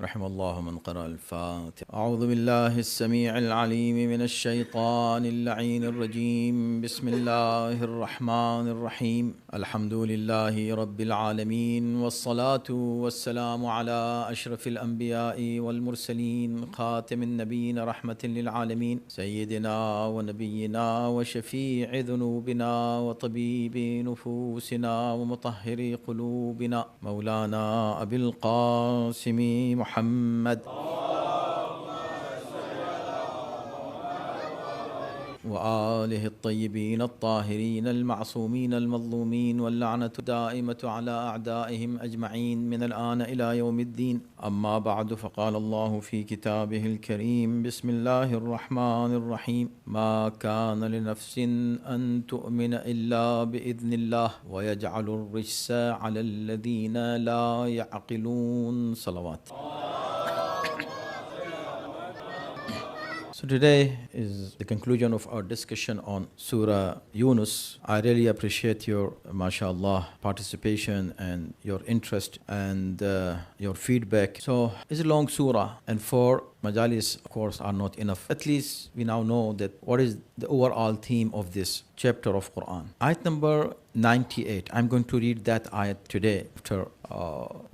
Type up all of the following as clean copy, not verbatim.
رحم الله من قرأ الفاتحة. أعوذ بالله السميع العليم من الشيطان اللعين الرجيم. بسم الله الرحمن الرحيم. الحمد لله رب العالمين، والصلاة والسلام على أشرف الأنبياء والمرسلين، خاتم النبيين رحمة للعالمين، سيدنا ونبينا وشفيع ذنوبنا وطبيب نفوسنا ومطهر قلوبنا مولانا أبي القاسم محمد وآله الطيبين الطاهرين المعصومين المظلومين، واللعنة دائمة على أعدائهم أجمعين من الآن إلى يوم الدين. أما بعد، فقال الله في كتابه الكريم: بسم الله الرحمن الرحيم. ما كان لنفس أن تؤمن إلا بإذن الله ويجعل الرجس على الذين لا يعقلون. صلوات. So today is the conclusion of our discussion on Surah Yunus. I really appreciate your, mashallah, participation and your interest and your feedback. So it's a long surah, and 4 majalis, of course, are not enough. At least we now know that what is the overall theme of this chapter of Quran. Ayat number 98. I'm going to read that ayat today after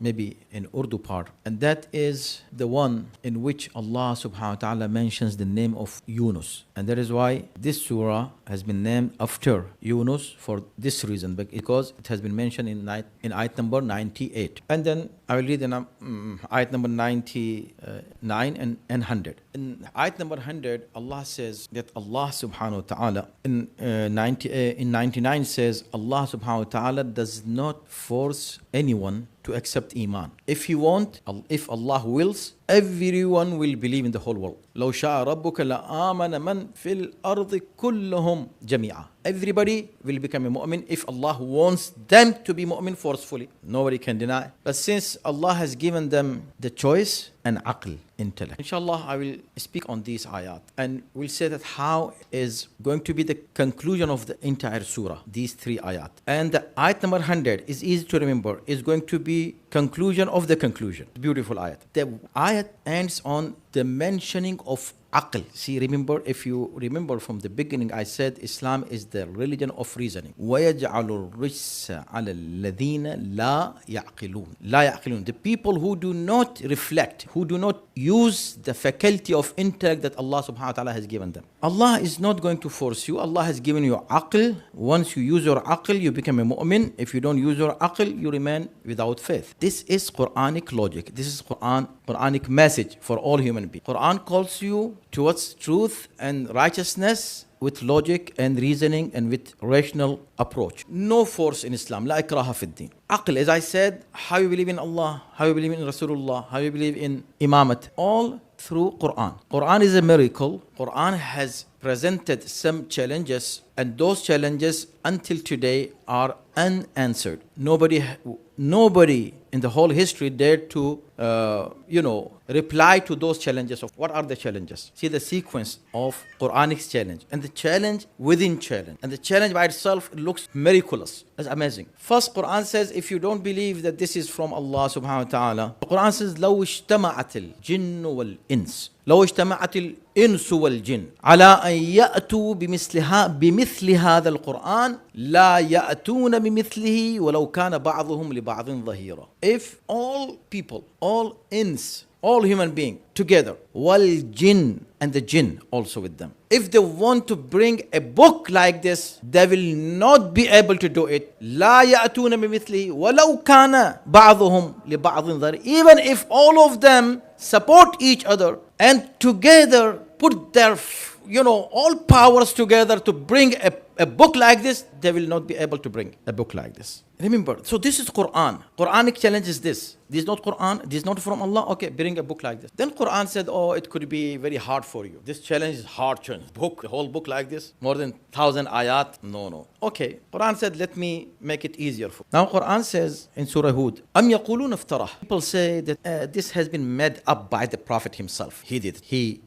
maybe in Urdu part. And that is the one in which Allah subhanahu wa ta'ala mentions the name of Yunus. And that is why this surah has been named after Yunus for this reason, because it has been mentioned in ayat number 98. And then I will read ayat number 99 and 100. In ayat number 100, Allah says that Allah subhanahu wa ta'ala in 99 says Allah subhanahu wa ta'ala does not force anyone to accept Iman. If if Allah wills, everyone will believe in the whole world. لو شاء ربك لآمن من في الأرض كلهم جميعا. Everybody will become a mu'min if Allah wants them to be mu'min forcefully. Nobody can deny. But since Allah has given them the choice and aql, intellect. Inshallah, I will speak on these ayat and we'll say that how is going to be the conclusion of the entire surah, these 3 ayat. And the ayat number 100 is easy to remember, is going to be conclusion of the conclusion. Beautiful ayat. The ayat ends on the mentioning of aql. See, remember, if you remember from the beginning, I said Islam is the religion of reasoning. وَيَجْعَلُ الرِّجْسَ عَلَى الَّذِينَ لَا يَعْقِلُونَ. لَا يَعْقِلُونَ. The people who do not reflect, who do not use the faculty of intellect that Allah subhanahu wa ta'ala has given them. Allah is not going to force you. Allah has given you aql. Once you use your aql, you become a mu'min. If you don't use your aql, you remain without faith. This is Quranic logic. This is Quranic message for all human beings. Quran calls you towards truth and righteousness with logic and reasoning and with rational approach. No force in Islam. La ikraha fi ddin. Aql, as I said, how you believe in Allah, how you believe in Rasulullah, how you believe in Imamat, all through Quran. Quran is a miracle. Quran has presented some challenges, and those challenges until today are unanswered. Nobody in the whole history dared to reply to those challenges. Of what are the challenges? See the sequence of Quranic challenge and the challenge within challenge, and the challenge by itself looks miraculous. It's amazing. First, Quran says, if you don't believe that this is from Allah subhanahu wa ta'ala, the Quran says, لو اجتمعت الجن والإنس لو اجتمعت الإنس والجن على أن يأتوا بمثل هذا القرآن لا يأتون بمثله ولو كان بعضهم لبعض ظهيرا. If all people, all ins, all human beings together, wal jinn, and the jinn also with them, if they want to bring a book like this, they will not be able to do it. لا يأتون بمثله ولو كان بعضهم لبعض ظهيرا. Even if all of them support each other and together put their all powers together to bring a book like this, they will not be able to bring a book like this. Remember, so this is Quran. Quranic challenge is this. This is not Quran. This is not from Allah. Okay, bring a book like this. Then Quran said, it could be very hard for you. This challenge is hard challenge. A whole book like this, more than 1,000 ayat. No. Okay, Quran said, let me make it easier for you. Now Quran says in Surah Hud, أَمْ يَقُولُونَ افْتَرَهُ. People say that this has been made up by the Prophet himself. He did.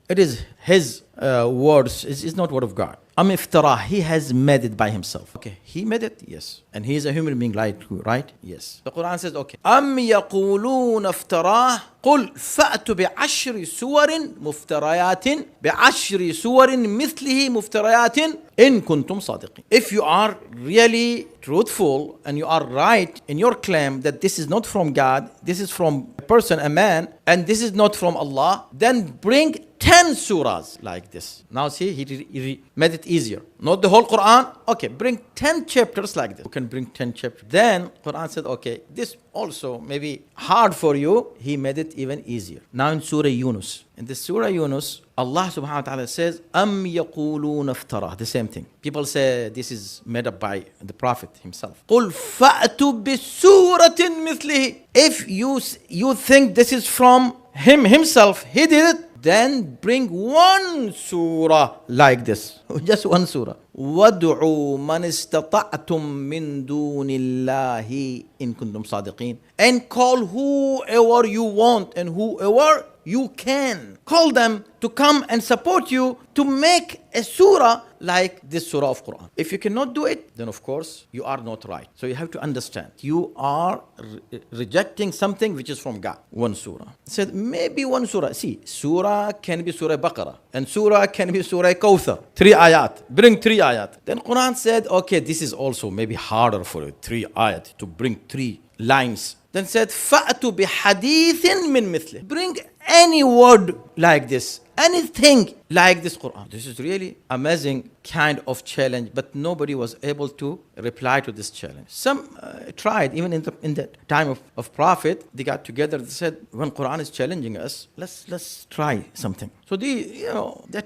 It is his words is not word of God. Iftarah, he has made it by himself. Okay, he made it, yes. And he is a human being like you, right? Yes. The Quran says, okay. يقولون افتراه قل فأتوا بعشر سور مفتريات بعشر سور مثله مفتريات إن كنتم صادقين. If you are really truthful and you are right in your claim that this is not from God, this is from a person, a man, and this is not from Allah, then bring 10 surahs like this. Now see, he made it easier. Not the whole Quran. Okay, bring 10 chapters like this. You can bring 10 chapters. Then Quran said, okay, this also may be hard for you. He made it even easier. Now in Surah Yunus. In the Surah Yunus, Allah subhanahu wa ta'ala says, يقولون افتراه. The same thing. People say this is made up by the Prophet himself. قل فأتوا بسورة مثله. If you think this is from him himself, he did it, then bring one surah like this. Just one surah. وَادْعُوا مَنِ اسْتَطَعْتُم مِّن دُونِ اللَّهِ إِن كُنتُمْ صَادِقِينَ. And call whoever you want and whoever you can. Call them to come and support you to make a surah like this surah of Quran. If you cannot do it, then of course you are not right. So you have to understand, you are rejecting something which is from God. One surah. Said maybe one surah. See, surah can be Surah Baqarah and surah can be Surah Kawthar. 3 ayat. Bring 3 ayat. Then Quran said, okay, this is also maybe harder for you. 3 ayat to bring 3 lines. Then said, فَأْتُوا بِحَدِيثٍ مِّن مِثْلِهِ. Bring any word like this, anything like this Quran. This is really amazing kind of challenge, but nobody was able to reply to this challenge. Some tried, even in the time of Prophet, they got together, they said, when Quran is challenging us, let's try something. So they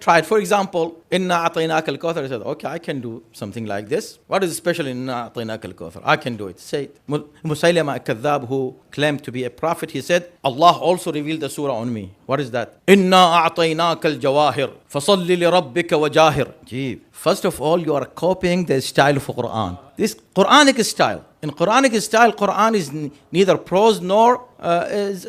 tried. For example, إِنَّا أَعْطَيْنَاكَ الْكَوْثَرَ. They said, okay, I can do something like this. What is special in إِنَّا أَعْطَيْنَاكَ الْكَوْثَرَ? I can do it. Say, Musaylama al-Kadhdhab, who claimed to be a prophet, he said, Allah also revealed the surah on me. What is that? إِنَّا أَعْطَيْنَاكَ الْجَوَاهِرَ فَصَلِّ لِرَبِّكَ وَجَاهِرْ. First of all, you are copying the style of Quran. This Quranic style. In Quranic style, Quran is neither prose nor is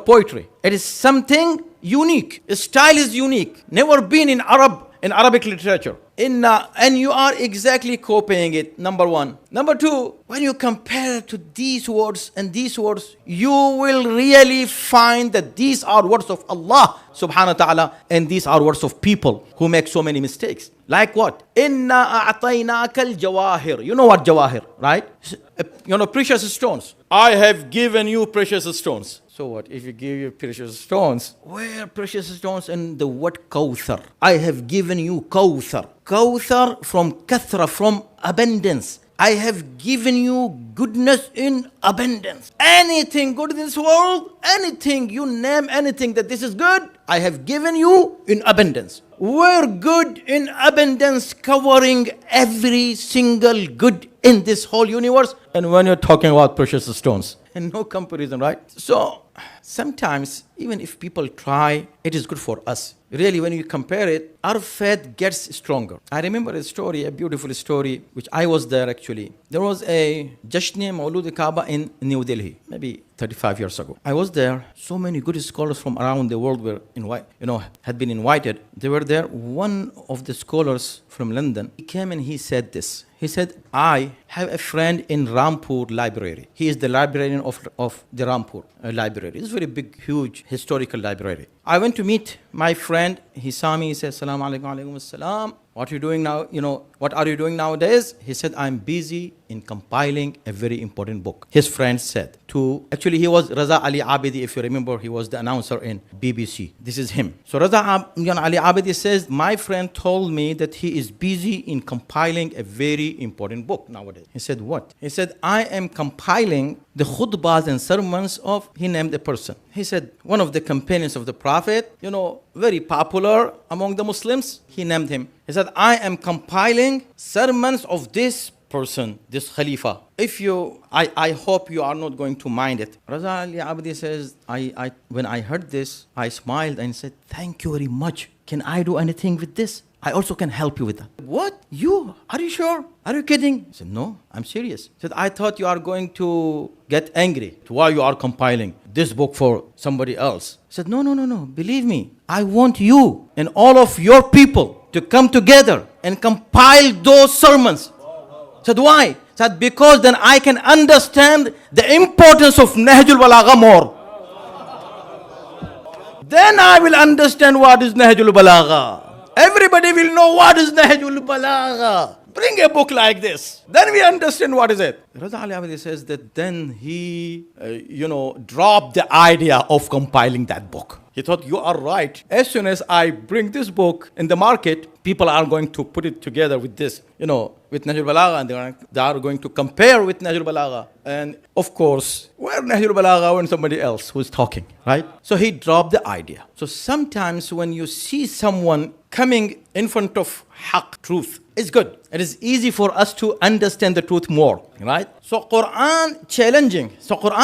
poetry. It is something unique. The style is unique. Never been in Arabic literature. And you are exactly copying it, number one. Number two, when you compare to these words and these words, you will really find that these are words of Allah subhanahu wa ta'ala and these are words of people who make so many mistakes. Like what? Inna a'tainaka al-jawahir. You know what jawahir, right? Precious stones. I have given you precious stones. So what? If you give you precious stones, where precious stones? And the word Kawthar. I have given you Kawthar. Kawthar from kathra, from abundance. I have given you goodness in abundance. Anything good in this world, anything, you name anything that this is good, I have given you in abundance. We're good in abundance, covering every single good in this whole universe. And when you're talking about precious stones, and no comparison, right? So sometimes, even if people try, it is good for us. Really, when you compare it, our faith gets stronger. I remember a story, a beautiful story, which I was there actually. There was a Jashn Maulud Kaaba in New Delhi, maybe 35 years ago. I was there. So many good scholars from around the world were had been invited. They were there. One of the scholars from London, he came and he said this. He said, I have a friend in Rampur library. He is the librarian of the Rampur library. It's a very big, huge historical library. I went to meet my friend. He saw me. He said, Assalamu alaikum, alaikum assalam. What are you doing now? What are you doing nowadays? He said, I'm busy in compiling a very important book. His friend said actually he was Raza Ali Abedi, if you remember, he was the announcer in BBC. This is him. So Raza Ali Abedi says, my friend told me that he is busy in compiling a very important book nowadays. He said, what? He said, I am compiling the khutbahs and sermons of, he named a person. He said, one of the companions of the Prophet, very popular among the Muslims, he named him. He said, I am compiling sermons of this person, this Khalifa. I hope you are not going to mind it. Raza Ali Abdi says, when I heard this, I smiled and said, thank you very much. Can I do anything with this? I also can help you with that. What? You? Are you sure? Are you kidding? I said, no, I'm serious. He said, I thought you are going to get angry. Why you are compiling this book for somebody else? I said, no. Believe me, I want you and all of your people to come together and compile those sermons. I said, why? I said, because then I can understand the importance of Nahjul Balagha more. Then I will understand what is Nahjul Balagha. Everybody will know what is Nahjul Balagha. Bring a book like this. Then we understand what is it. Raza Ali Abadi says that then he, dropped the idea of compiling that book. He thought, you are right. As soon as I bring this book in the market, people are going to put it together with this, with Nahjul Balagha, and they are going to compare with Nahjul Balagha. And of course, where Nahjul Balagha when somebody else who is talking, right? So he dropped the idea. So sometimes when you see someone coming in front of haqq, truth, it's good. It is easy for us to understand the truth more, right? So Quran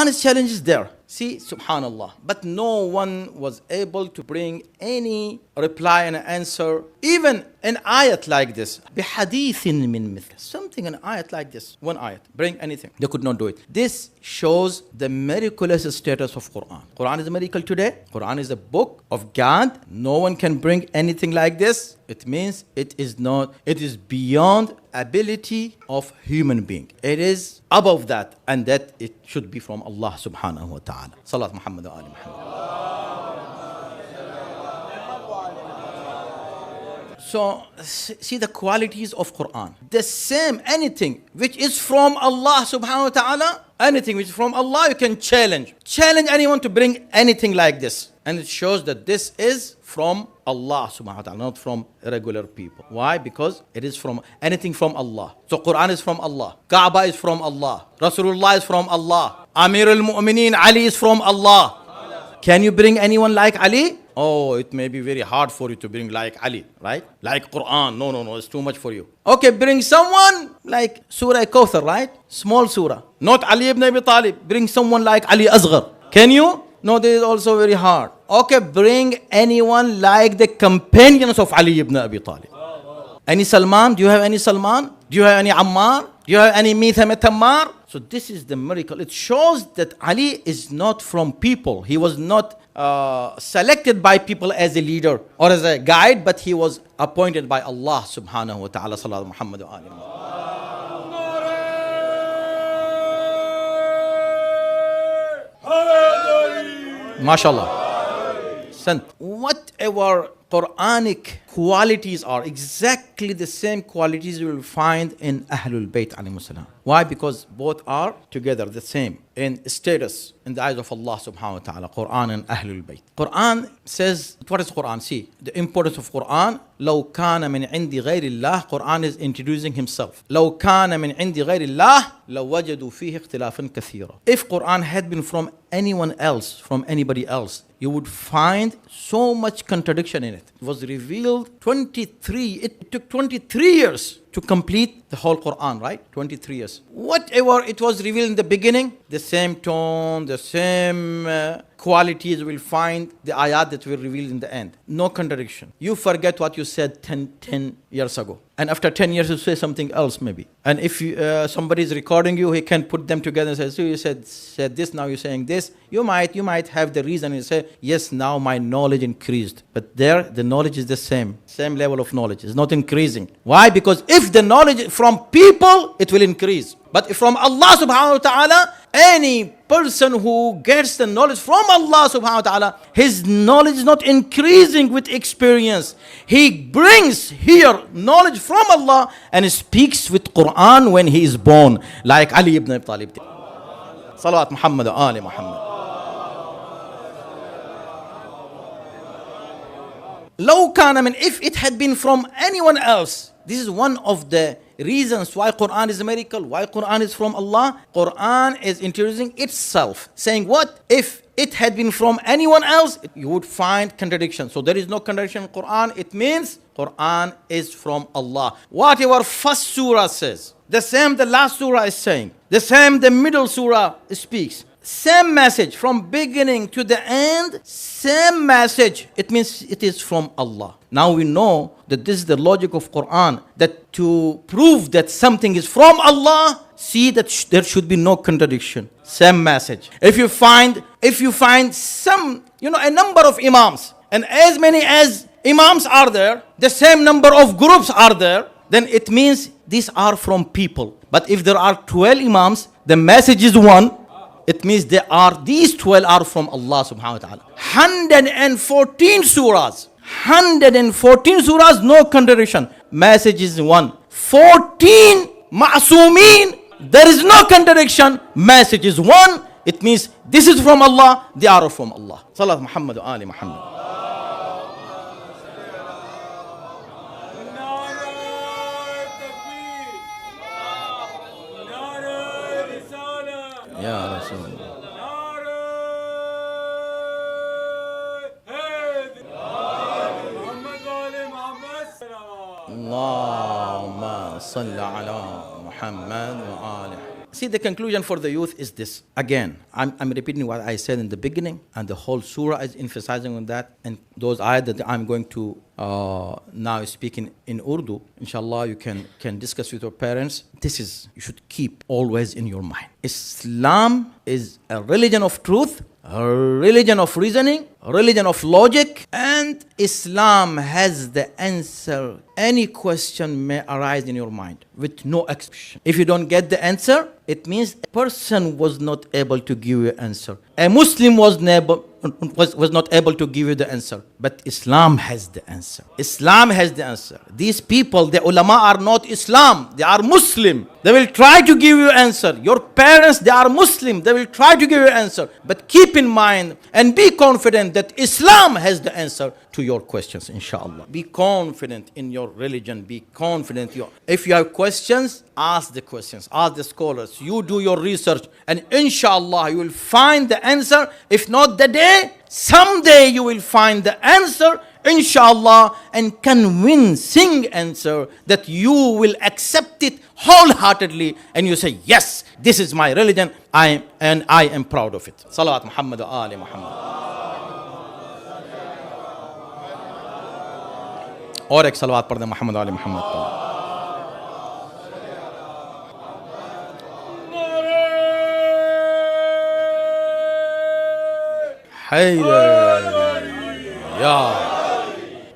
is challenges there. See, subhanallah. But no one was able to bring any reply and answer, even an ayat like this. بِحَدِيثٍ مِّن مِثْلٍ. Something, an ayat like this. One ayat. Bring anything. They could not do it. This shows the miraculous status of Quran. Quran is a miracle today. Quran is a book of God. No one can bring anything like this. It means it is beyond ability of human being. It is above that, and that it should be from Allah subhanahu wa ta'ala. Salat Muhammad wa ali Muhammad. So, see the qualities of Quran. The same, anything which is from Allah subhanahu wa ta'ala, anything which is from Allah, you can challenge. Challenge anyone to bring anything like this. And it shows that this is from Allah subhanahu wa ta'ala, not from regular people. Why? Because it is from anything from Allah. So Quran is from Allah. Kaaba is from Allah. Rasulullah is from Allah. Amir al-Mu'mineen Ali is from Allah. Can you bring anyone like Ali? Oh, it may be very hard for you to bring like Ali, right? Like Quran. No, it's too much for you. Okay, bring someone like Surah Kawthar, right? Small surah. Not Ali ibn Abi Talib. Bring someone like Ali Asghar. Can you? No, this is also very hard. Okay, bring anyone like the companions of Ali ibn Abi Talib. Any Salman? Do you have any Salman? Do you have any Ammar? Do you have any Mitham Tammar? So this is the miracle. It shows that Ali is not from people. He was not selected by people as a leader or as a guide, but he was appointed by Allah subhanahu wa ta'ala. Sallallahu Muhammad wa ali Muhammad. MashaAllah. Sent. Whatever Quranic qualities are, exactly the same qualities you will find in Ahlul Bayt alayhimus salam. Why? Because both are together, the same in status in the eyes of Allah subhanahu wa ta'ala, Quran and Ahlul Bayt. Quran says, what is Quran? See, the importance of Quran. لو كان من عند غير الله. Quran is introducing himself. لو كان من عند غير الله لوجدوا فيه اختلافا كثيرا. If Quran had been from anyone else, from anybody else, you would find so much contradiction in it. It was revealed it took 23 years to complete the whole Quran, right? 23 years. Whatever it was revealed in the beginning, the same tone, the same qualities will find the ayat that were revealed in the end. No contradiction. You forget what you said 10 years ago. And after 10 years, you say something else maybe. And if somebody is recording you, he can put them together and say, so you said this, now you're saying this. You might have the reason and say, yes, now my knowledge increased. But there, the knowledge is the same level of knowledge. It's not increasing. Why? Because if the knowledge from people, it will increase. But from Allah subhanahu wa ta'ala, any person who gets the knowledge from Allah subhanahu wa ta'ala, his knowledge is not increasing with experience. He brings here knowledge from Allah and speaks with Quran when he is born, like Ali ibn Abi Talib did. Salawat Muhammad wa ali Muhammad. Law kana min, if it had been from anyone else. This is one of the reasons why Quran is a miracle, why Quran is from Allah. Quran is introducing itself, saying what? If it had been from anyone else, you would find contradiction. So there is no contradiction in Quran. It means Quran is from Allah. Whatever first surah says, the same the last surah is saying, the same the middle surah speaks, same message from beginning to the end, same message. It means it is from Allah. Now we know that this is the logic of Quran, that to prove that something is from Allah, see that there should be no contradiction. Same message. If you find some, a number of imams, and as many as imams are there, the same number of groups are there, then it means these are from people. But if there are 12 imams, the message is one, it means these 12 are from Allah subhanahu wa ta'ala. 114 surahs, no contradiction. Message is one. 14 ma'asumeen, there is no contradiction. Message is one. It means this is from Allah, they are from Allah. Salat Muhammad wa Ali Muhammad. Ya Rasulullah. Allahumma salli ala Muhammad wa ali. See, the conclusion for the youth is this. Again, I'm repeating what I said in the beginning, and the whole surah is emphasizing on that. And those ayat that I'm going to now speak in Urdu, inshallah, you can discuss with your parents. You should keep always in your mind. Islam is a religion of truth, a religion of reasoning, a religion of logic, and Islam has the answer. Any question may arise in your mind with no explanation. If you don't get the answer, it means a person was not able to give you an answer. A Muslim was not able to give you the answer. But Islam has the answer. Islam has the answer. These people, the ulama, are not Islam. They are Muslim. They will try to give you answer. Your parents, they are Muslim. They will try to give you answer. But keep in mind and be confident that Islam has the answer to your questions, inshallah. Be confident in your religion. Be confident. If you have questions, ask the questions. Ask the scholars. You do your research. And inshallah, you will find the answer. If not the day, someday you will find the answer, inshallah, and convincing answer that you will accept it wholeheartedly, and you say, yes, this is my religion, I am proud of it. Salawat Muhammad wa Ali Muhammad. اور ایک صلوات پڑھ دیں محمد و آل محمد پر.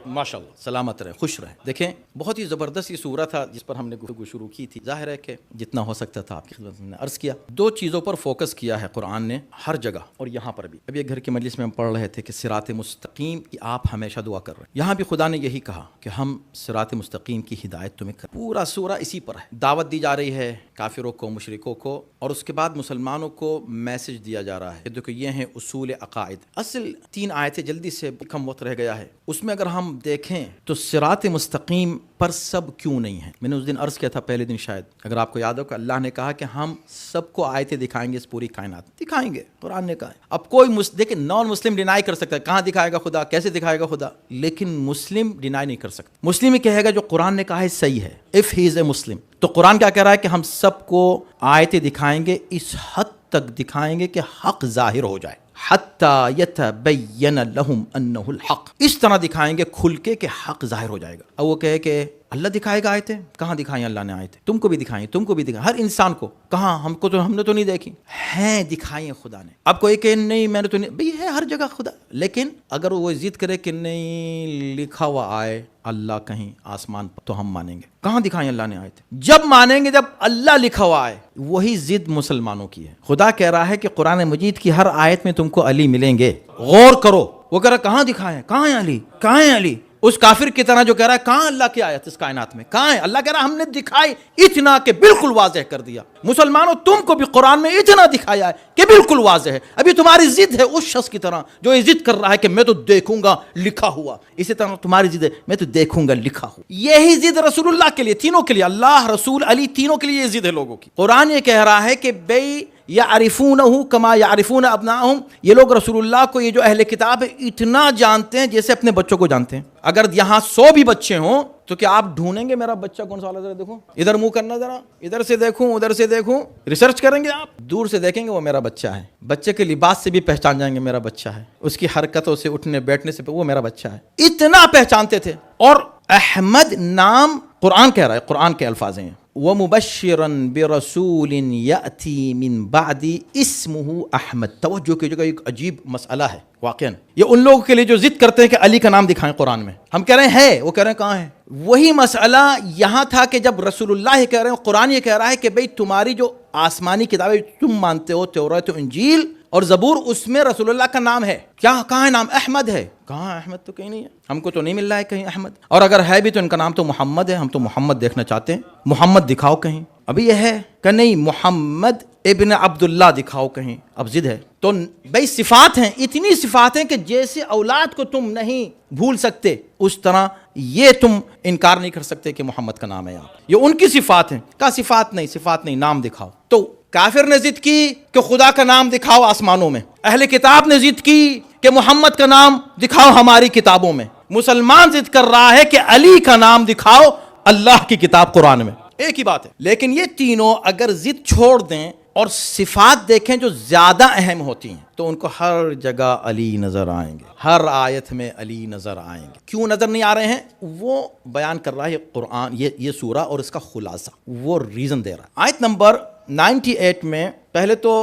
ماشاء اللہ، سلامت رہے، خوش رہے. دیکھیں، بہت ہی زبردست یہ سورہ تھا جس پر ہم نے گفتگو شروع کی تھی. ظاہر ہے کہ جتنا ہو سکتا تھا آپ کی خدمت میں عرض کیا. دو چیزوں پر فوکس کیا ہے قرآن نے ہر جگہ اور یہاں پر بھی. ابھی ایک گھر کی مجلس میں ہم پڑھ رہے تھے کہ صراط مستقیم کی آپ ہمیشہ دعا کر رہے ہیں. یہاں بھی خدا نے یہی کہا کہ ہم صراط مستقیم کی ہدایت تمہیں کر. پورا سورہ اسی پر ہے. دعوت دی جا رہی ہے کافروں کو، مشرکوں کو، اور اس کے بعد مسلمانوں کو میسج دیا جا رہا ہے. دیکھو، یہ ہیں اصول عقائد. اصل 3 آیتیں جلدی سے کم وقت رہ گیا ہے. اس میں اگر ہم دیکھیں تو صراط مستقیم پر سب کیوں نہیں ہے. میں نے اس دن عرض کیا تھا، پہلے دن شاید، اگر آپ کو یاد ہو کہ اللہ نے کہا کہ ہم سب کو آیتیں دکھائیں گے، اس پوری کائنات دکھائیں گے. قرآن نے کہا. اب کوئی دیکھیں، نان مسلم ڈینائی کر سکتا ہے کہاں دکھائے گا خدا، کیسے دکھائے گا خدا، لیکن مسلم ڈینائی نہیں کر سکتا. مسلم ہی کہے گا جو قرآن نے کہا ہے صحیح ہے. اف ہی از اے مسلم. تو قرآن کیا کہہ رہا ہے کہ ہم سب کو آیتیں دکھائیں گے، اس حد تک دکھائیں گے کہ حق ظاہر ہو جائے. حتی یتبین لہم انہ الحق. اس طرح دکھائیں گے کھل کے کہ حق ظاہر ہو جائے گا. اب وہ کہے کہ اللہ دکھائے گا آیتیں، کہاں دکھائیں اللہ نے آیتیں؟ تم کو بھی دکھائیں، تم کو بھی دکھائیں، ہر انسان کو. کہاں؟ ہم نے تو نہیں دیکھی ہیں، دکھائیں خدا نے. اب کوئی کہ نہیں میں نے تو نہیں، بھئی ہے ہر جگہ خدا. لیکن اگر وہ ضد کرے کہ نہیں لکھا ہوا آئے اللہ کہیں آسمان پر، تو ہم مانیں گے. کہاں دکھائیں اللہ نے آیتیں؟ جب مانیں گے جب اللہ لکھا ہوا آئے. وہی ضد مسلمانوں کی ہے. خدا کہہ رہا ہے کہ قرآن مجید کی ہر آیت میں تم کو علی ملیں گے، غور کرو. وہ کہہ رہا کہاں دکھائیں، کہاں ہے علی، کہاں ہے علی. اس کافر کی طرح جو کہہ رہا ہے کہاں اللہ کی آیت اس کائنات میں، کہاں ہے؟ اللہ کہہ رہا ہم نے دکھائی اتنا کہ بالکل واضح کر دیا. مسلمانوں تم کو بھی قرآن میں اتنا دکھایا ہے کہ بالکل واضح ہے. ابھی تمہاری ضد ہے اس شخص کی طرح جو یہ ضد کر رہا ہے کہ میں تو دیکھوں گا لکھا ہوا. اسی طرح تمہاری ضد ہے میں تو دیکھوں گا لکھا ہوا. یہی ضد رسول اللہ کے لیے، تینوں کے لیے، اللہ، رسول، علی، تینوں کے لیے یہ ضد ہے لوگوں کی. قرآن یہ کہہ رہا ہے کہ بھئی یعرفونہ کما یعرفون ابناءہم. یہ لوگ رسول اللہ کو، یہ جو اہل کتاب ہے، اتنا جانتے ہیں جیسے اپنے بچوں کو جانتے ہیں. اگر یہاں 100 بھی بچے ہوں تو کیا آپ ڈھونڈیں گے میرا بچہ کون سا والا؟ ذرا دیکھو ادھر منہ کرنا، ذرا ادھر سے دیکھوں ادھر سے دیکھوں، ریسرچ کریں گے آپ؟ دور سے دیکھیں گے وہ میرا بچہ ہے، بچے کے لباس سے بھی پہچان جائیں گے میرا بچہ ہے، اس کی حرکتوں سے اٹھنے بیٹھنے سے وہ میرا بچہ ہے، اتنا پہچانتے تھے۔ اور احمد نام قرآن کہہ رہا ہے، قرآن کے الفاظ ہیں وَمُبَشِّرًا بِرَسُولٍ يَأْتِي مِن بَعْدِ اسْمُهُ احمد۔ توجہ کی جگہ ایک عجیب مسئلہ ہے واقعاً، یہ ان لوگوں کے لیے جو ضد کرتے ہیں کہ علی کا نام دکھائیں قرآن میں، ہم کہہ رہے ہیں ہے، وہ کہہ رہے ہیں کہاں ہے؟ وہی مسئلہ یہاں تھا کہ جب رسول اللہ یہ کہہ رہے ہیں، قرآن یہ کہہ رہا ہے کہ بھئی تمہاری جو آسمانی کتابیں تم مانتے ہو، توراۃ و انجیل اور زبور، اس میں رسول اللہ کا نام ہے، کیا کہاں ہے نام؟ احمد ہے۔ کہاں احمد؟ تو کہیں نہیں ہے، ہم کو تو نہیں مل رہا ہے کہیں احمد، اور اگر ہے بھی تو ان کا نام تو محمد ہے، ہم تو محمد دیکھنا چاہتے ہیں، محمد دکھاؤ کہیں۔ ابھی یہ ہے کہ نہیں، محمد ابن عبداللہ دکھاؤ کہیں، اب ضد ہے۔ تو بھئی صفات ہیں، اتنی صفات ہیں کہ جیسے اولاد کو تم نہیں بھول سکتے، اس طرح یہ تم انکار نہیں کر سکتے کہ محمد کا نام ہے آپ، یہ ان کی صفات ہیں۔ کہا صفات نہیں، نام دکھاؤ۔ تو کافر نے ضد کی کہ خدا کا نام دکھاؤ آسمانوں میں، اہل کتاب نے ضد کی کہ محمد کا نام دکھاؤ ہماری کتابوں میں، مسلمان ضد کر رہا ہے کہ علی کا نام دکھاؤ اللہ کی کتاب قرآن میں، ایک ہی بات ہے۔ لیکن یہ تینوں اگر ضد چھوڑ دیں اور صفات دیکھیں جو زیادہ اہم ہوتی ہیں، تو ان کو ہر جگہ علی نظر آئیں گے، ہر آیت میں علی نظر آئیں گے۔ کیوں نظر نہیں آ رہے ہیں؟ وہ بیان کر رہا ہے قرآن، یہ سورہ اور اس کا خلاصہ، وہ ریزن دے رہا ہے۔ آیت نمبر 98 میں پہلے تو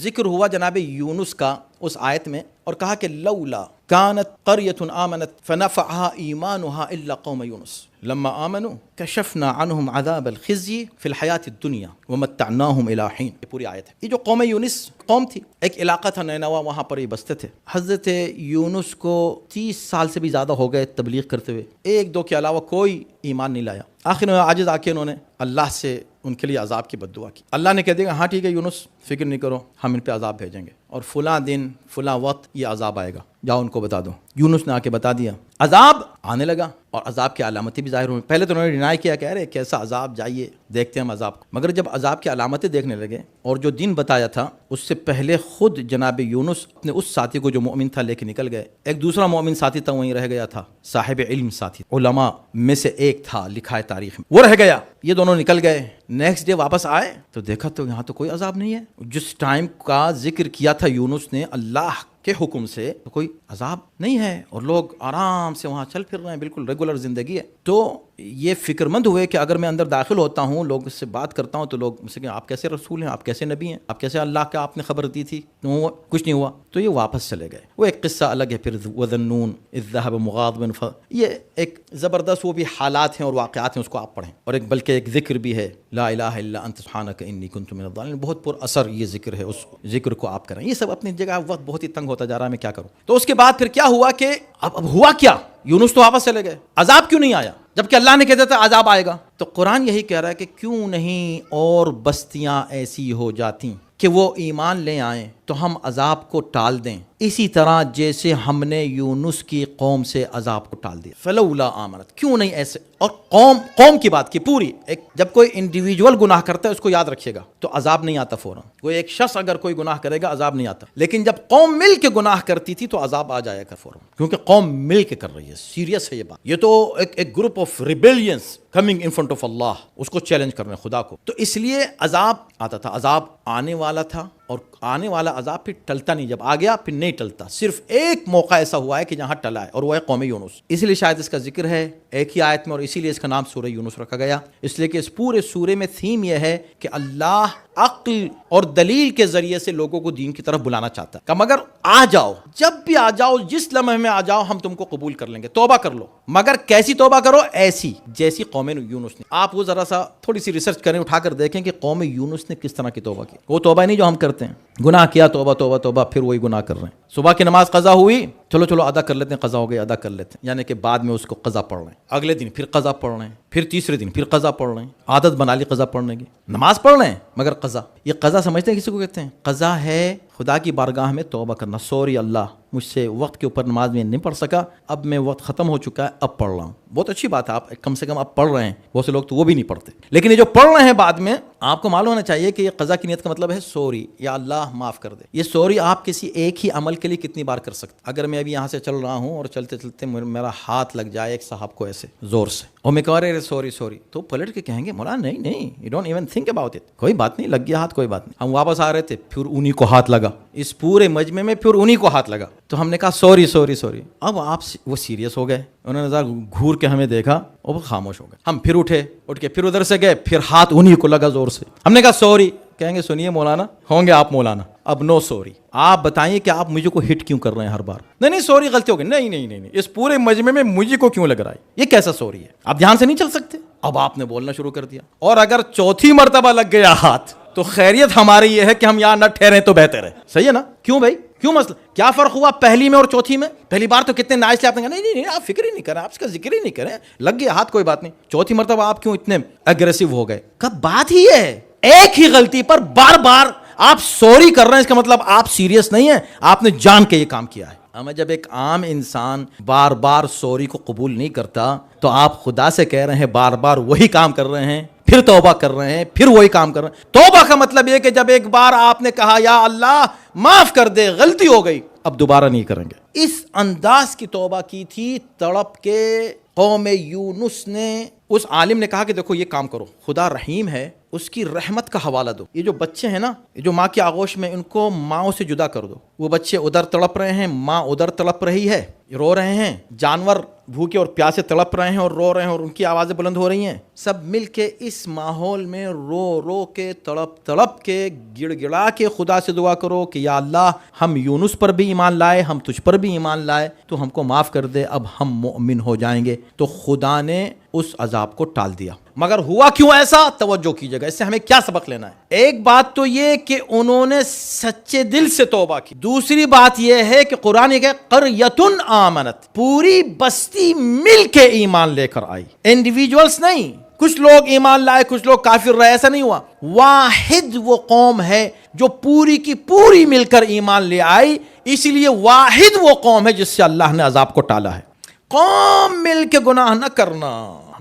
ذکر ہوا جناب یونس کا اس آیت میں، اور کہا کہ لولا كانت قرية آمنت فنفعها ایمانها الا قوم یونس لما آمنوا کشفنا عنهم عذاب الخزي في الحیاة الدنیا ومتعناهم الى حین۔ یہ پوری آیت ہے۔ یہ جو قوم یونس قوم تھی، ایک علاقہ تھا نینوا، وہاں پر یہ بستے تھے۔ حضرت یونس کو 30 سال سے بھی زیادہ ہو گئے تبلیغ کرتے ہوئے، ایک دو کے علاوہ کوئی ایمان نہیں لایا۔ آخر میں عاجز آ کے انہوں نے اللہ سے ان کے لیے عذاب کی بد دعا کی۔ اللہ نے کہہ دیا ہاں ٹھیک ہے یونس، فکر نہیں کرو، ہم ان پہ عذاب بھیجیں گے، اور فلاں دن فلاں وقت یہ عذاب آئے گا، جاؤ ان کو بتا دو۔ یونس نے آ کے بتا دیا، عذاب آنے لگا، اور عذاب کی علامتیں بھی ظاہر ہوئی۔ پہلے تو انہوں نے ڈینائی کیا، کہہ رہے کیسا عذاب، جائیے دیکھتے ہیں ہم عذاب کو۔ مگر جب عذاب کی علامتیں دیکھنے لگے، اور جو دن بتایا تھا اس سے پہلے خود جناب یونس اپنے اس ساتھی کو جو مومن تھا لے کے نکل گئے۔ ایک دوسرا مومن ساتھی تھا وہیں رہ گیا تھا، صاحب علم ساتھی، علماء میں سے ایک تھا لکھا ہے تاریخ میں، وہ رہ گیا۔ یہ دونوں نکل گئے، نیکسٹ ڈے واپس آئے تو دیکھا تو یہاں تو کوئی عذاب نہیں ہے۔ جس ٹائم کا ذکر کیا تھا یونس نے اللہ کے حکم سے، تو کوئی عذاب نہیں ہے، اور لوگ آرام سے وہاں چل پھر رہے ہیں، بالکل ریگولر زندگی ہے۔ تو یہ فکر مند ہوئے کہ اگر میں اندر داخل ہوتا ہوں، لوگ اس سے بات کرتا ہوں، تو لوگ مجھ سے کہیں آپ کیسے رسول ہیں، آپ کیسے نبی ہیں، آپ کیسے اللہ کا آپ نے خبر دی تھی، کچھ نہیں ہوا۔ تو یہ واپس چلے گئے۔ وہ ایک قصہ الگ ہے پھر، وَذَنُّونَ إِذْ ذَهَبَ مُغَاضِبًا، یہ ایک زبردست وہ بھی حالات ہیں اور واقعات ہیں، اس کو آپ پڑھیں، اور ایک بلکہ ایک ذکر بھی ہے، لا الہ الا انت سبحانک انی کنت من الظالمین، بہت پر اثر یہ ذکر ہے، اس ذکر کو آپ کریں۔ یہ سب اپنی جگہ، وقت بہت ہی تنگ ہوتا جا رہا ہے، میں کیا کروں۔ تو اس کے بعد پھر کیا ہوا کہ اب ہوا کیا، یونس تو واپس چلے گئے، عذاب کیوں نہیں آیا جبکہ اللہ نے کہہ دیا تھا عذاب آئے گا؟ تو قرآن یہی کہہ رہا ہے کہ کیوں نہیں اور بستیاں ایسی ہو جاتی کہ وہ ایمان لے آئیں تو ہم عذاب کو ٹال دیں، اسی طرح جیسے ہم نے یونس کی قوم سے عذاب کو ٹال دیا۔ فلولا آمنت، کیوں نہیں ایسے؟ اور قوم کی بات کی پوری، ایک جب کوئی انڈیویجول گناہ کرتا ہے اس کو یاد رکھیے گا تو عذاب نہیں آتا فوراً، کوئی ایک شخص اگر کوئی گناہ کرے گا عذاب نہیں آتا، لیکن جب قوم مل کے گناہ کرتی تھی تو عذاب آ جائے گا فوراً، کیونکہ قوم مل کے کر رہی ہے، سیریس ہے یہ بات۔ یہ تو ایک group of rebellions coming in front of Allah, اس کو چیلنج کرنے خدا کو، تو اس لیے عذاب آتا تھا، عذاب آنے والا تھا، اور آنے والا عذاب پھر ٹلتا نہیں، جب آ گیا پھر نہیں ٹلتا۔ صرف ایک موقع ایسا ہوا ہے کہ جہاں ٹلا ہے، اور وہ ہے قوم یونس، اس لیے شاید اس کا ذکر ہے ایک ہی آیت میں، اور اسی لیے اس کا نام سورہ یونس رکھا گیا، اس لیے کہ اس پورے سورے میں تھیم یہ ہے کہ اللہ عقل اور دلیل کے ذریعے سے لوگوں کو دین کی طرف بلانا چاہتا ہے کہ مگر آ جاؤ، جب بھی آ جاؤ، جس لمحے میں آ جاؤ، ہم تم کو قبول کر لیں گے، توبہ کر لو، مگر کیسی توبہ کرو؟ ایسی جیسی قوم یونس نے۔ آپ وہ ذرا سا تھوڑی سی ریسرچ کریں، اٹھا کر دیکھیں کہ قوم یونس نے کس طرح کی توبہ کی۔ وہ توبہ نہیں جو ہم کرتے ہیں، گناہ کیا توبہ توبہ توبہ، پھر وہی گناہ کر رہے ہیں۔ صبح کی نماز قضا ہوئی، چلو ادا کر لیتے ہیں، قضا ہو گئی ادا کر لیتے ہیں، یعنی کہ بعد میں اس کو قضا پڑھ رہے ہیں، اگلے دن پھر قضا پڑھ رہے ہیں، پھر تیسرے دن پھر قضا پڑھ رہے ہیں، عادت بنا لی قضا پڑھنے کی، نماز پڑھ رہے ہیں مگر قضا۔ یہ قضا سمجھتے ہیں کسی کو کہتے ہیں؟ قضا ہے خدا کی بارگاہ میں توبہ کرنا، سوری اللہ مجھ سے وقت کے اوپر نماز میں نہیں پڑھ سکا، اب میں وقت ختم ہو چکا ہے، اب پڑھ رہا ہوں. بہت اچھی بات ہے، آپ کم سے کم اب پڑھ رہے ہیں. بہت سے لوگ تو وہ بھی نہیں پڑھتے. لیکن یہ جو پڑھ رہے ہیں بعد میں، آپ کو معلوم ہونا چاہیے کہ یہ قضا کی نیت کا مطلب ہے سوری، یا اللہ معاف کر دے. یہ سوری آپ کسی ایک ہی عمل کے لیے کتنی بار کر سکتے. اگر میں ابھی یہاں سے چل رہا ہوں اور چلتے چلتے میرا ہاتھ لگ جائے ایک صاحب کو ایسے زور سے، اور میں کہہ رہے سوری سوری، تو پلٹ کے کہیں گے مولانا نہیں you don't even think about it, کوئی بات نہیں، لگ گیا ہاتھ، کوئی بات نہیں. ہم واپس آ رہے تھے، پھر انہی کو ہاتھ لگا، اس پورے مجمع میں پھر انہی کو ہاتھ لگا. تو ہم نے کہا سوری سوری سوری. اب آپ وہ سیریس ہو گئے، انہوں نے ذرا گھور کے ہمیں دیکھا اور وہ خاموش ہو گئے. ہم پھر اٹھے، اٹھ کے پھر ادھر سے گئے، پھر ہاتھ انہی کو لگا زور سے. ہم نے کہا سوری. کہیں گے سنیے مولانا، ہوں گے آپ مولانا، اب نو سوری. آپ بتائیے کہ آپ مجھے کو ہٹ کیوں کر رہے ہیں ہر بار؟ نہیں سوری غلطی ہو گئی. نہیں اس پورے مجمع میں مجھے کو کیوں لگ رہا ہے؟ یہ کیسا سوری ہے؟ آپ دھیان سے نہیں چل سکتے؟ اب آپ نے بولنا شروع کر دیا. اور اگر چوتھی مرتبہ لگ گیا ہاتھ تو خیریت ہماری یہ ہے کہ ہم یہاں نہ ٹھہریں تو بہتر ہے. صحیح ہے نا؟ کیوں بھائی، کیوں مسئلہ؟ کیا فرق ہوا پہلی میں اور چوتھی میں؟ پہلی بار تو کتنے نائس سے آپ نے کہا نہیں آپ فکر ہی نہیں کریں، آپ اس کا ذکر ہی نہیں کریں، لگ گیا ہاتھ کوئی بات نہیں. چوتھی مرتبہ آپ کیوں اتنے اگریسو ہو گئے؟ کب بات ہی ہے ایک ہی غلطی پر بار بار آپ سوری کر رہے ہیں، اس کا مطلب آپ سیریس نہیں ہیں، آپ نے جان کے یہ کام کیا ہے. ہمیں جب ایک عام انسان بار بار سوری کو قبول نہیں کرتا تو آپ خدا سے کہہ رہے ہیں بار بار وہی کام کر رہے ہیں، پھر توبہ کر رہے ہیں، پھر وہی کام کر رہے ہیں. توبہ کا مطلب یہ کہ جب ایک بار آپ نے کہا یا اللہ معاف کر دے، غلطی ہو گئی، اب دوبارہ نہیں کریں گے. اس انداز کی توبہ کی تھی تڑپ کے قوم یونس نے. اس عالم نے کہا کہ دیکھو یہ کام کرو، خدا رحیم ہے، اس کی رحمت کا حوالہ دو. یہ جو بچے ہیں نا، یہ جو ماں کی آغوش میں، ان کو ماؤں سے جدا کر دو. وہ بچے ادھر تڑپ رہے ہیں، ماں ادھر تڑپ رہی ہے، رو رہے ہیں. جانور بھوکے اور پیاسے تڑپ رہے ہیں اور رو رہے ہیں اور ان کی آوازیں بلند ہو رہی ہیں. سب مل کے اس ماحول میں رو رو کے تڑپ کے گڑ گڑا کے خدا سے دعا کرو کہ یا اللہ ہم یونس پر بھی ایمان لائے، ہم تجھ پر بھی ایمان لائے، تو ہم کو معاف کر دے، اب ہم مومن ہو جائیں گے. تو خدا نے اس عذاب کو ٹال دیا. مگر ہوا کیوں ایسا؟ توجہ کیجیے گا، اس سے ہمیں کیا سبق لینا ہے. ایک بات تو یہ کہ انہوں نے سچے دل سے توبہ کی. دوسری بات یہ ہے کہ قرآن یہ کہ قریۃ آمنت، پوری بستی مل کے ایمان لے کر آئی، انڈیویجولز نہیں. کچھ لوگ ایمان لائے، کچھ لوگ کافر رہے، ایسا نہیں ہوا. واحد وہ قوم ہے جو پوری کی پوری مل کر ایمان لے آئی. اسی لیے واحد وہ قوم ہے جس سے اللہ نے عذاب کو ٹالا ہے. قوم مل کے گناہ نہ کرنا،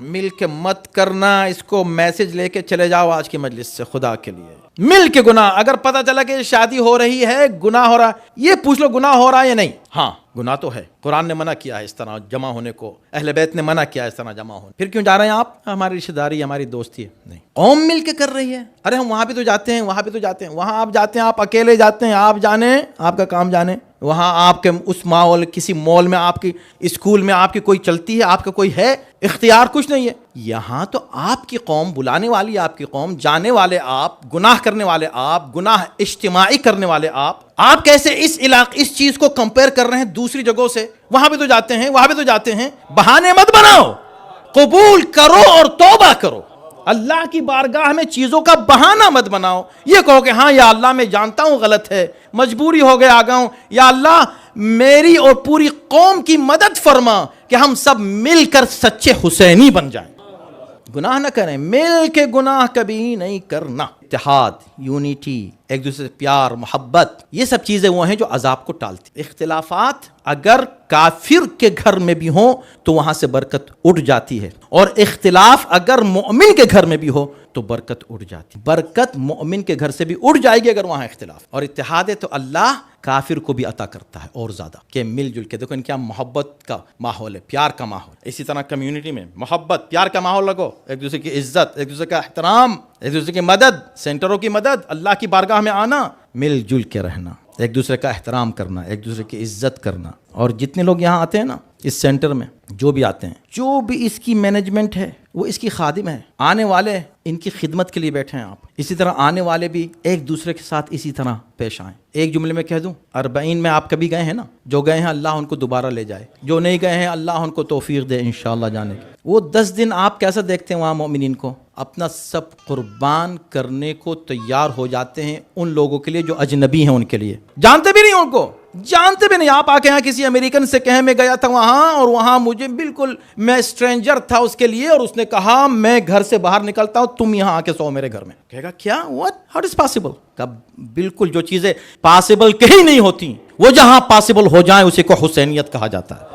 مل کے مت کرنا. اس کو میسج لے کے چلے جاؤ آج کی مجلس سے، خدا کے لیے مل کے گناہ. اگر پتہ چلا کہ شادی ہو رہی ہے، گناہ ہو رہا ہے، یہ پوچھ لو گناہ ہو رہا ہے یا نہیں. ہاں گناہ تو ہے، قرآن نے منع کیا ہے اس طرح جمع ہونے کو، اہل بیت نے منع کیا ہے اس طرح جمع ہونے. پھر کیوں جا رہے ہیں آپ؟ ہماری رشتہ داری، ہماری دوستی ہے. نہیں، قوم مل کے کر رہی ہے. ارے ہم وہاں بھی تو جاتے ہیں، وہاں بھی تو جاتے ہیں. وہاں آپ جاتے ہیں، آپ اکیلے جاتے ہیں، آپ جانے، آپ کا کام جانے. وہاں آپ کے اس ماحول، کسی مال میں، آپ کی اسکول میں آپ کی کوئی چلتی ہے، آپ کا کوئی ہے اختیار، کچھ نہیں ہے. یہاں تو آپ کی قوم بلانے والی، آپ کی قوم جانے والے، آپ گناہ کرنے والے، آپ گناہ اجتماعی کرنے والے. آپ کیسے اس چیز کو کمپیئر کر رہے ہیں دوسری جگہوں سے؟ وہاں بھی تو جاتے ہیں، وہاں بھی تو جاتے ہیں. بہانے مت بناؤ، قبول کرو اور توبہ کرو. اللہ کی بارگاہ میں چیزوں کا بہانہ مت بناؤ. یہ کہو کہ ہاں یا اللہ میں جانتا ہوں غلط ہے، مجبوری ہو گیا آ گیا ہوں، یا اللہ میری اور پوری قوم کی مدد فرما کہ ہم سب مل کر سچے حسینی بن جائیں. گناہ نہ کریں، مل کے گناہ کبھی نہیں کرنا. اتحاد، یونیٹی، ایک دوسرے سے پیار، محبت، یہ سب چیزیں وہ ہیں جو عذاب کو ٹالتی. اختلافات اگر کافر کے گھر میں بھی ہوں تو وہاں سے برکت اٹھ جاتی ہے، اور اختلاف اگر مومن کے گھر میں بھی ہو تو برکت اٹھ جاتی. برکت مومن کے گھر سے بھی اٹھ جائے گی اگر وہاں اختلاف. اور اتحاد ہے تو اللہ کافر کو بھی عطا کرتا ہے اور زیادہ، کہ مل جل کے. دیکھو ان کیا محبت کا ماحول ہے، پیار کا ماحول. اسی طرح کمیونٹی میں محبت، پیار کا ماحول لگو، ایک دوسرے کی عزت، ایک دوسرے کا احترام، ایک دوسرے کی مدد، سینٹروں کی مدد، اللہ کی بارگاہ میں آنا، مل جل کے رہنا، ایک دوسرے کا احترام کرنا، ایک دوسرے کی عزت کرنا. اور جتنے لوگ یہاں آتے ہیں نا اس سینٹر میں، جو بھی آتے ہیں، جو بھی اس کی مینجمنٹ ہے وہ اس کی خادم ہے. آنے والے ان کی خدمت کے لیے بیٹھے ہیں آپ. اسی طرح آنے والے بھی ایک دوسرے کے ساتھ اسی طرح پیش آئیں. ایک جملے میں کہہ دوں، 40 میں آپ کبھی گئے ہیں نا؟ جو گئے ہیں اللہ ان کو دوبارہ لے جائے، جو نہیں گئے ہیں اللہ ان کو توفیق دے انشاءاللہ جانے کی. وہ 10 دن آپ کیسا دیکھتے ہیں وہاں مومنین کو؟ اپنا سب قربان کرنے کو تیار ہو جاتے ہیں ان لوگوں کے لیے جو اجنبی ہیں، ان کے لیے جانتے بھی نہیں ان کو. جانتے بھی نہیں. آپ آ کے یہاں کسی امریکن سے کہیں میں گیا تھا وہاں اور وہاں مجھے بالکل میں اسٹرینجر تھا اس کے لیے, اور اس نے کہا میں گھر سے باہر نکلتا ہوں, تم یہاں آ کے سو میرے گھر میں. کہے گا کیا, what, how is possible؟ کہ بالکل جو چیزیں پاسبل کہیں نہیں ہوتی وہ جہاں پاسبل ہو جائیں اسی کو حسینیت کہا جاتا ہے.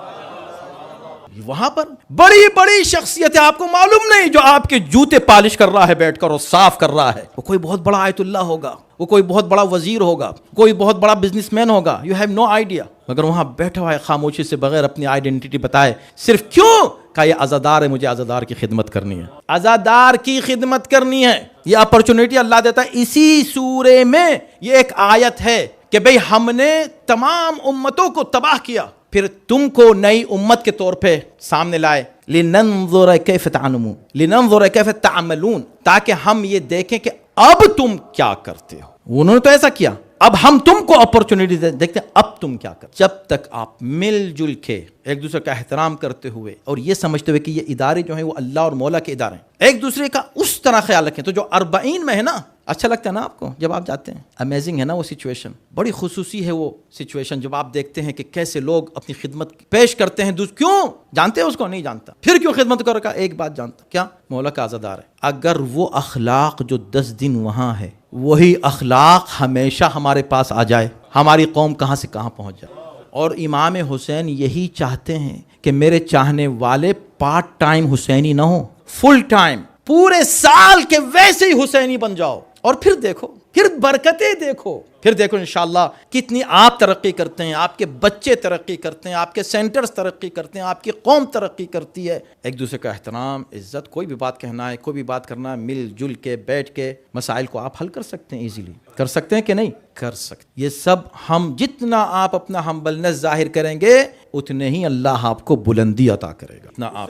وہاں پر بڑی بڑی شخصیتیں آپ کو معلوم نہیں, جو آپ کے جوتے پالش کر رہا ہے بیٹھ کر اور صاف کر رہا ہے, وہ کوئی بہت بڑا آیت اللہ ہوگا, وہ کوئی بہت بڑا وزیر ہوگا, کوئی بہت بڑا بزنس مین ہوگا, یو ہیو نو آئیڈیا, مگر وہاں بیٹھا ہوا ہے خاموشی سے بغیر اپنی آئیڈینٹی بتائے, صرف کیوں کہ یہ عزادار ہے, مجھے عزادار کی خدمت کرنی ہے, عزادار کی خدمت کرنی ہے. یہ اپرچونٹی اللہ دیتا ہے. اسی سورے میں یہ ایک آیت ہے کہ بھئی ہم نے تمام امتوں کو تباہ کیا, پھر تم کو نئی امت کے طور پہ سامنے لائے, لننظر کیف تعلمون, لننظر کیف تعملون, تاکہ ہم یہ دیکھیں کہ اب تم کیا کرتے ہو. انہوں نے تو ایسا کیا, اب ہم تم کو اپرچونٹی دیکھتے ہیں اب تم کیا کرتے. جب تک آپ مل جل کے ایک دوسرے کا احترام کرتے ہوئے اور یہ سمجھتے ہوئے کہ یہ ادارے جو ہیں وہ اللہ اور مولا کے ادارے ہیں, ایک دوسرے کا اس طرح خیال رکھیں. تو جو 40 میں ہے نا, اچھا لگتا ہے نا آپ کو جب آپ جاتے ہیں, امیزنگ ہے نا وہ سچویشن, بڑی خصوصی ہے وہ سچویشن جب آپ دیکھتے ہیں کہ کیسے لوگ اپنی خدمت پیش کرتے ہیں. کیوں جانتے ہیں اس کو؟ نہیں جانتا. پھر کیوں خدمت کرو؟ کا ایک بات جانتا, کیا مولا کا عزادار ہے. اگر وہ اخلاق جو 10 دن وہاں ہے وہی اخلاق ہمیشہ ہمارے پاس آ جائے, ہماری قوم کہاں سے کہاں پہنچ جائے. اور امام حسین یہی چاہتے ہیں کہ میرے چاہنے والے پارٹ ٹائم حسینی نہ ہو, فل ٹائم پورے سال کے ویسے ہی حسینی بن جاؤ. اور پھر دیکھو, پھر برکتیں دیکھو, پھر دیکھو انشاءاللہ کتنی آپ ترقی کرتے ہیں, آپ کے بچے ترقی کرتے ہیں, آپ کے سینٹرز ترقی کرتے ہیں, آپ کی قوم ترقی کرتی ہے. ایک دوسرے کا احترام, عزت, کوئی بھی بات کہنا ہے, کوئی بھی بات کرنا ہے, مل جل کے بیٹھ کے مسائل کو آپ حل کر سکتے ہیں. ایزیلی کر سکتے ہیں کہ نہیں کر سکتے. یہ سب ہم جتنا آپ اپنا ہمبلنس ظاہر کریں گے اتنے ہی اللہ آپ کو بلندی عطا کرے گا. اتنا آپ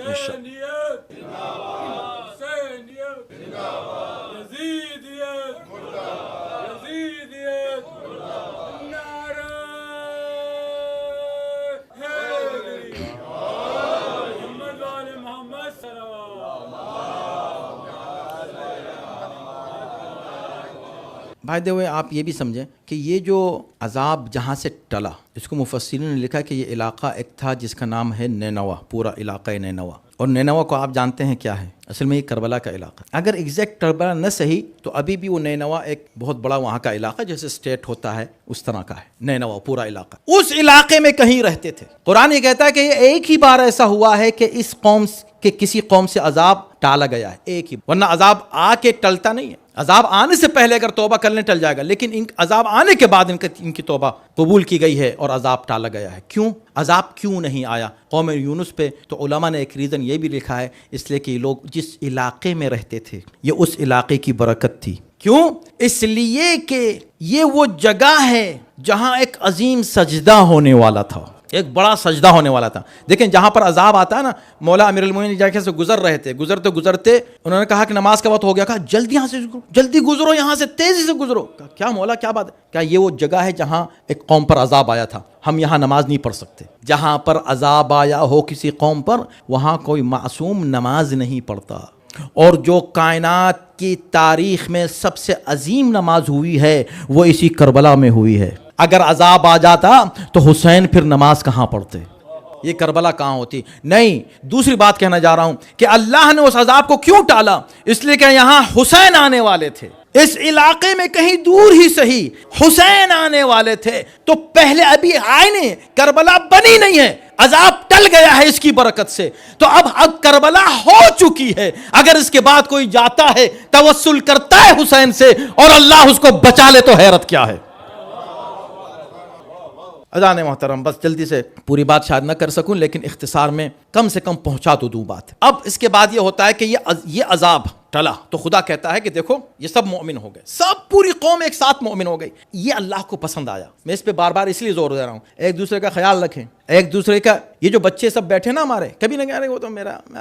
بھائی دے ہوئے آپ یہ بھی سمجھیں کہ یہ جو عذاب جہاں سے ٹلا, اس کو مفسرین نے لکھا کہ یہ علاقہ ایک تھا جس کا نام ہے نینوا, پورا علاقہ نینوا. اور نینوا کو آپ جانتے ہیں کیا ہے, اصل میں یہ کربلا کا علاقہ. اگر ایگزیکٹ کربلا نہ صحیح تو ابھی بھی وہ نینوا ایک بہت بڑا وہاں کا علاقہ, جیسے اسٹیٹ ہوتا ہے اس طرح کا ہے نینوا پورا علاقہ. اس علاقے میں کہیں رہتے تھے. قرآن یہ کہتا ہے کہ یہ ایک ہی بار ایسا ہوا ہے کہ اس قوم کے کسی قوم سے عذاب ٹالا گیا ہے, ایک ہی, ورنہ عذاب آ کے ٹلتا نہیں ہے. عذاب آنے سے پہلے اگر توبہ کر لیں ٹل جائے گا, لیکن عذاب آنے کے بعد ان کی توبہ قبول کی گئی ہے اور عذاب ٹالا گیا ہے. کیوں عذاب کیوں نہیں آیا قوم یونس پہ؟ تو علماء نے ایک ریزن یہ بھی لکھا ہے, اس لیے کہ یہ لوگ جس علاقے میں رہتے تھے یہ اس علاقے کی برکت تھی. کیوں؟ اس لیے کہ یہ وہ جگہ ہے جہاں ایک عظیم سجدہ ہونے والا تھا, ایک بڑا سجدہ ہونے والا تھا. دیکھیں جہاں پر عذاب آتا ہے نا, مولا امیر المومنین جگہ سے گزر رہے تھے, گزرتے گزرتے انہوں نے کہا کہ نماز کا وقت ہو گیا, کہا جلدی یہاں سے جلدی گزرو, یہاں سے تیزی سے گزرو. کہا کیا مولا کیا بات ہے؟ کیا یہ وہ جگہ ہے جہاں ایک قوم پر عذاب آیا تھا, ہم یہاں نماز نہیں پڑھ سکتے. جہاں پر عذاب آیا ہو کسی قوم پر وہاں کوئی معصوم نماز نہیں پڑھتا. اور جو کائنات کی تاریخ میں سب سے عظیم نماز ہوئی ہے وہ اسی کربلا میں ہوئی ہے. اگر عذاب آ جاتا تو حسین پھر نماز کہاں پڑھتے, یہ کربلا کہاں ہوتی؟ نہیں. دوسری بات کہنا جا رہا ہوں کہ اللہ نے اس عذاب کو کیوں ٹالا, اس لیے کہ یہاں حسین آنے والے تھے. اس علاقے میں کہیں دور ہی صحیح حسین آنے والے تھے. تو پہلے ابھی آئے نہیں, کربلا بنی نہیں ہے, عذاب ٹل گیا ہے اس کی برکت سے. تو اب کربلا ہو چکی ہے, اگر اس کے بعد کوئی جاتا ہے توسل کرتا ہے حسین سے اور اللہ اس کو بچا لے تو حیرت کیا ہے. اذان محترم, بس جلدی سے پوری بات شاید نہ کر سکوں لیکن اختصار میں کم سے کم پہنچا تو دوں بات. اب اس کے بعد یہ ہوتا ہے کہ یہ عذاب ٹلا تو خدا کہتا ہے کہ دیکھو یہ سب مومن ہو گئے, سب پوری قوم ایک ساتھ مومن ہو گئی. یہ اللہ کو پسند آیا. میں اس پہ بار بار اس لیے زور دے رہا ہوں, ایک دوسرے کا خیال رکھیں, ایک دوسرے کا. یہ جو بچے سب بیٹھے نا ہمارے, کبھی نہ کہہ رہے وہ تو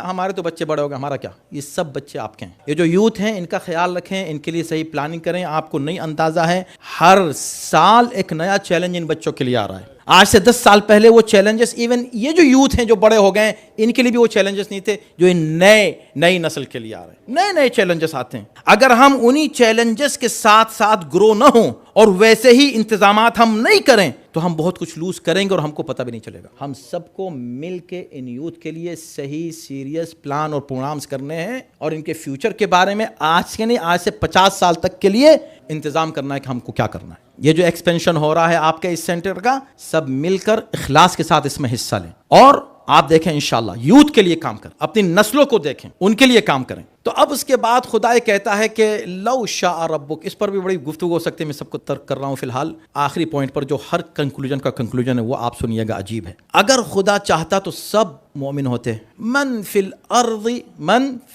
ہمارے تو بچے بڑے ہو گئے, ہمارا کیا, یہ سب بچے آپ کے ہیں. یہ جو یوتھ ہیں ان کا خیال رکھیں, ان کے لیے صحیح پلاننگ کریں. آپ کو نہیں اندازہ ہے ہر سال ایک نیا چیلنج ان بچوں کے لیے آ رہا ہے. آج سے 10 سال پہلے وہ چیلنجز, ایون یہ جو یوتھ ہیں جو بڑے ہو گئے ہیں ان کے لیے بھی وہ چیلنجز نہیں تھے جو ان نئی نسل کے لیے آ رہے ہیں. نئے چیلنجز آتے ہیں. اگر ہم انہی چیلنجز کے ساتھ ساتھ گرو نہ ہوں اور ویسے ہی انتظامات ہم نہیں کریں تو ہم بہت کچھ لوز کریں گے اور ہم کو پتہ بھی نہیں چلے گا. ہم سب کو مل کے ان یوتھ کے لیے صحیح سیریس پلان اور پروگرامز کرنے ہیں اور ان کے فیوچر کے بارے میں آج کے نہیں، آج سے 50 سال تک کے لیے انتظام کرنا ہے کہ ہم کو کیا کرنا ہے. یہ جو ایکسپینشن ہو رہا ہے آپ کے اس سینٹر کا، سب مل کر اخلاص کے ساتھ اس میں حصہ لیں اور آپ دیکھیں انشاءاللہ یوتھ کے لیے کام کریں، اپنی نسلوں کو دیکھیں، ان کے لیے کام کریں. تو اب اس کے بعد خدا یہ کہتا ہے کہ لو شاء ربک، اس پر بھی بڑی گفتگو ہو سکتی ہے، میں سب کو ترک کر رہا ہوں فی الحال. آخری پوائنٹ پر جو ہر کنکلوژن کا کنکلوژن ہے وہ آپ سنیے گا، عجیب ہے. اگر خدا چاہتا تو سب مومن ہوتے. من فی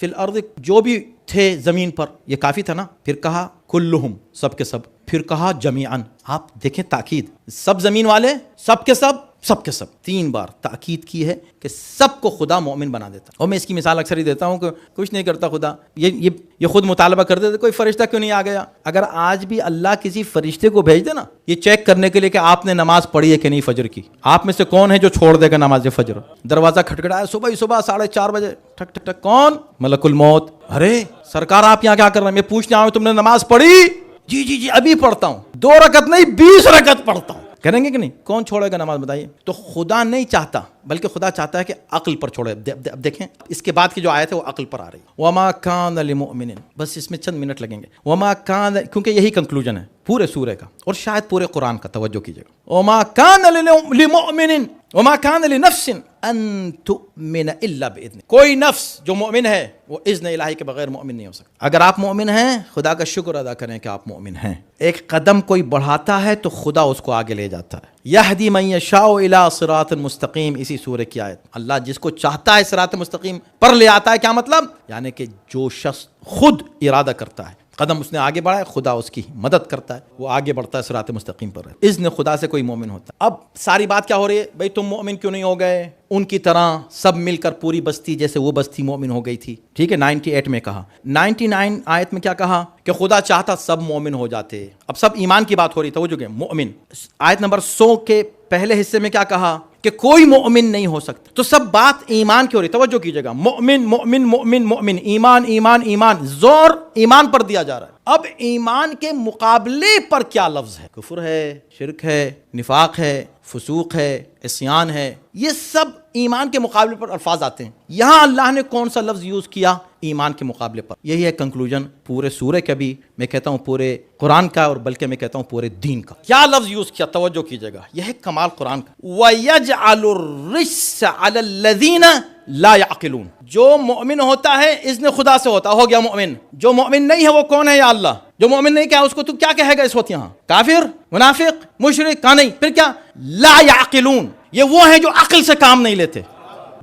الارض، جو بھی تھے زمین پر، یہ کافی تھا نا. پھر کہا کلہم، سب کے سب. پھر کہا جمیعاً، آپ دیکھیں تاکید، سب زمین والے، سب کے سب، سب کے سب، 3 بار تاکید کی ہے کہ سب کو خدا مومن بنا دیتا. اور میں اس کی مثال اکثر ہی دیتا ہوں کہ کچھ نہیں کرتا خدا، یہ خود مطالبہ کر دیتے کوئی فرشتہ کیوں نہیں آ گیا. اگر آج بھی اللہ کسی فرشتے کو بھیج دے نا یہ چیک کرنے کے لیے کہ آپ نے نماز پڑھی ہے کہ نہیں فجر کی، آپ میں سے کون ہے جو چھوڑ دے گا نماز فجر؟ دروازہ کھٹکھٹایا صبح 4:30 بجے، ٹھک ٹھک ٹھک، کون؟ ملک الموت. ارے سرکار آپ یہاں کیا کر رہے ہیں؟ میں پوچھنے آؤں تم نے نماز پڑھی؟ جی ابھی پڑھتا ہوں، 2 رکعت نہیں 20 رکعت پڑھتا ہوں. کریں گے کہ نہیں؟ کون چھوڑے گا نماز بتائیے؟ تو خدا نہیں چاہتا، بلکہ خدا چاہتا ہے کہ عقل پر چھوڑے. اب دیکھیں اس کے بعد کی جو آیت ہے وہ عقل پر آ رہی ہے. وما کان لمؤمن، بس اس میں چند منٹ لگیں گے. وما کان، کیونکہ یہی کنکلوژن ہے پورے سورے کا اور شاید پورے قرآن کا، توجہ کیجیے گا. وما کان لمؤمن وما کان لنفس ان تؤمن الا باذن. کوئی نفس جو مومن ہے وہ اذن الہی کے بغیر مومن نہیں ہو سکتا. اگر آپ مومن ہیں خدا کا شکر ادا کریں کہ آپ مومن ہیں. ایک قدم کوئی بڑھاتا ہے تو خدا اس کو آگے لے جاتا ہے. یہدی من یشاء الی صراط مستقیم، اسی سورہ کی آیت. اللہ جس کو چاہتا ہے صراط مستقیم پر لے آتا ہے. کیا مطلب؟ یعنی کہ جو شخص خود ارادہ کرتا ہے، قدم اس نے آگے بڑھا ہے، خدا اس کی مدد کرتا ہے، وہ آگے بڑھتا ہے صراط مستقیم پر. اذن خدا سے کوئی مومن ہوتا ہے. اب ساری بات کیا ہو رہی ہے؟ بھئی تم مومن کیوں نہیں ہو گئے ان کی طرح سب مل کر پوری بستی، جیسے وہ بستی مومن ہو گئی تھی. ٹھیک ہے، 98 میں کہا. 99 آیت میں کیا کہا؟ کہ خدا چاہتا سب مومن ہو جاتے. اب سب ایمان کی بات ہو رہی، توجہ کہ مومن. آیت نمبر 100 کے پہلے حصے میں کیا کہا؟ کہ کوئی مومن نہیں ہو سکتا. تو سب بات ایمان کی ہو رہی، توجہ کیجئے گا. مومن مومن مومن مومن، ایمان ایمان ایمان، زور ایمان پر دیا جا رہا ہے. اب ایمان کے مقابلے پر کیا لفظ ہے؟ کفر ہے، شرک ہے، نفاق ہے، فسوق ہے، عصیان ہے. یہ سب ایمان کے مقابلے پر الفاظ آتے ہیں. یہاں اللہ نے کون سا لفظ یوز کیا؟ ایمان کے مقابلے پر. یہی ہے کنکلوژن پورے سورے کا بھی، میں کہتا ہوں پورے قرآن کا، اور بلکہ میں کہتا ہوں پورے دین کا. کیا لفظ یوز کیا؟ توجہ کیجئے گا، یہ ہے کمال قرآن کا. وَيَجْعَلُ الرِّجْسَ عَلَى الَّذِينَ لَا يَعْقِلُونَ. جو مومن ہوتا ہے اذن خدا سے ہوتا، ہو گیا مومن. جو مومن نہیں ہے وہ کون ہے؟ یا اللہ. جو مومن نہیں، کیا اس کو تو کیا کہے گا اس وقت یہاں؟ کافر، منافق، مشرک؟ کہا نہیں. پھر کیا؟ لا يعقلون. یہ وہ ہیں جو عقل سے کام نہیں لیتے.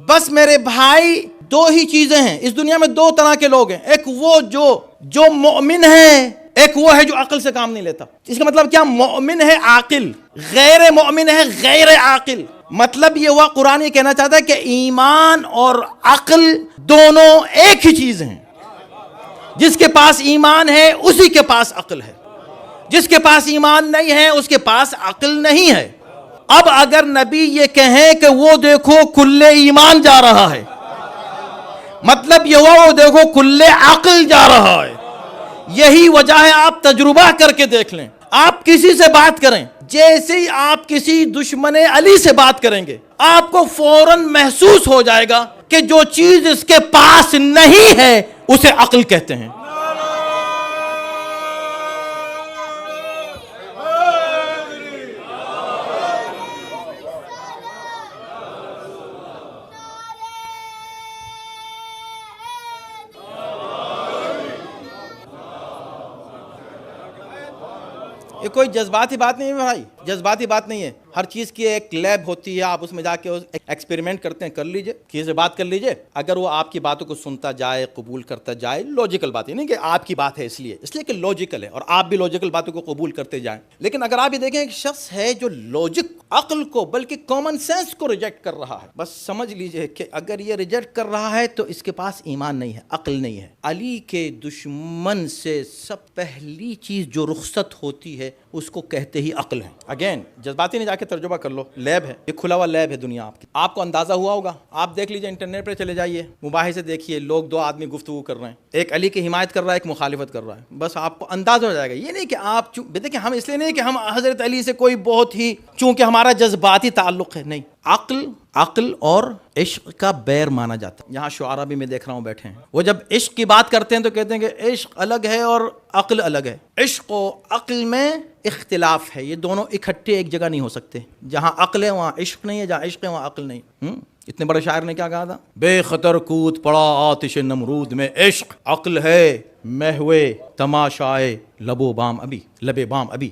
بس میرے بھائی 2 ہی چیزیں ہیں اس دنیا میں، 2 طرح کے لوگ ہیں. ایک وہ جو مومن ہے، ایک وہ ہے جو عقل سے کام نہیں لیتا. اس کا مطلب کیا؟ مومن ہے عاقل، غیر مومن ہے غیر عاقل. مطلب یہ ہوا قرآن یہ کہنا چاہتا ہے کہ ایمان اور عقل دونوں ایک ہی چیز ہیں. جس کے پاس ایمان ہے اسی کے پاس عقل ہے، جس کے پاس ایمان نہیں ہے اس کے پاس عقل نہیں ہے. اب اگر نبی یہ کہیں کہ وہ دیکھو کل ایمان جا رہا ہے، مطلب یہ ہوا وہ دیکھو کل عقل جا رہا ہے. یہی وجہ ہے، آپ تجربہ کر کے دیکھ لیں. آپ کسی سے بات کریں، جیسے ہی آپ کسی دشمن علی سے بات کریں گے آپ کو فوراً محسوس ہو جائے گا کہ جو چیز اس کے پاس نہیں ہے اسے عقل کہتے ہیں. یہ کوئی جذباتی بات نہیں ہے بھائی، جذباتی بات نہیں ہے. ہر چیز کی ایک لیب ہوتی ہے، آپ اس میں جا کے ایکسپیریمنٹ کرتے ہیں. کر لیجئے، کسی سے بات کر لیجئے. اگر وہ آپ کی باتوں کو سنتا جائے، قبول کرتا جائے، لاجیکل بات ہے، نہیں کہ آپ کی بات ہے اس لیے کہ لاجیکل ہے، اور آپ بھی لاجیکل باتوں کو قبول کرتے جائیں. لیکن اگر آپ یہ دیکھیں ایک شخص ہے جو لاجک، عقل کو، بلکہ کامن سینس کو ریجیکٹ کر رہا ہے، بس سمجھ لیجئے کہ اگر یہ ریجیکٹ کر رہا ہے تو اس کے پاس ایمان نہیں ہے، عقل نہیں ہے. علی کے دشمن سے سب پہلی چیز جو رخصت ہوتی ہے اس کو کہتے ہی عقل ہے. اگین جذباتی نہیں، جا کے ترجمہ کر لو، لیب ہے، یہ کھلا ہوا لیب ہے دنیا آپ کی. آپ کو اندازہ ہوا ہوگا، آپ دیکھ لیجئے، انٹرنیٹ پہ چلے جائیے، مباحثے دیکھیے، لوگ دو آدمی گفتگو کر رہے ہیں، ایک علی کی حمایت کر رہا ہے، ایک مخالفت کر رہا ہے، بس آپ کو اندازہ ہو جائے گا. یہ نہیں کہ آپ دیکھیں، ہم اس لیے نہیں کہ ہم حضرت علی سے کوئی بہت ہی چونکہ ہمارا جذباتی تعلق ہے، نہیں. عقل اور عشق کا بیر مانا جاتا ہے. یہاں شعراء بھی میں دیکھ رہا ہوں بیٹھے ہیں، وہ جب عشق کی بات کرتے ہیں تو کہتے ہیں کہ عشق الگ ہے اور عقل الگ ہے. عشق و عقل میں اختلاف ہے، یہ دونوں اکٹھے ایک جگہ نہیں ہو سکتے. جہاں عقل ہے وہاں عشق نہیں ہے، جہاں عشق ہے وہاں عقل نہیں. اتنے بڑے شاعر نے کیا کہا تھا؟ بے خطر کود پڑا آتش نمرود میں عشق، عقل ہے محوے تماشائے لبو بام ابھی.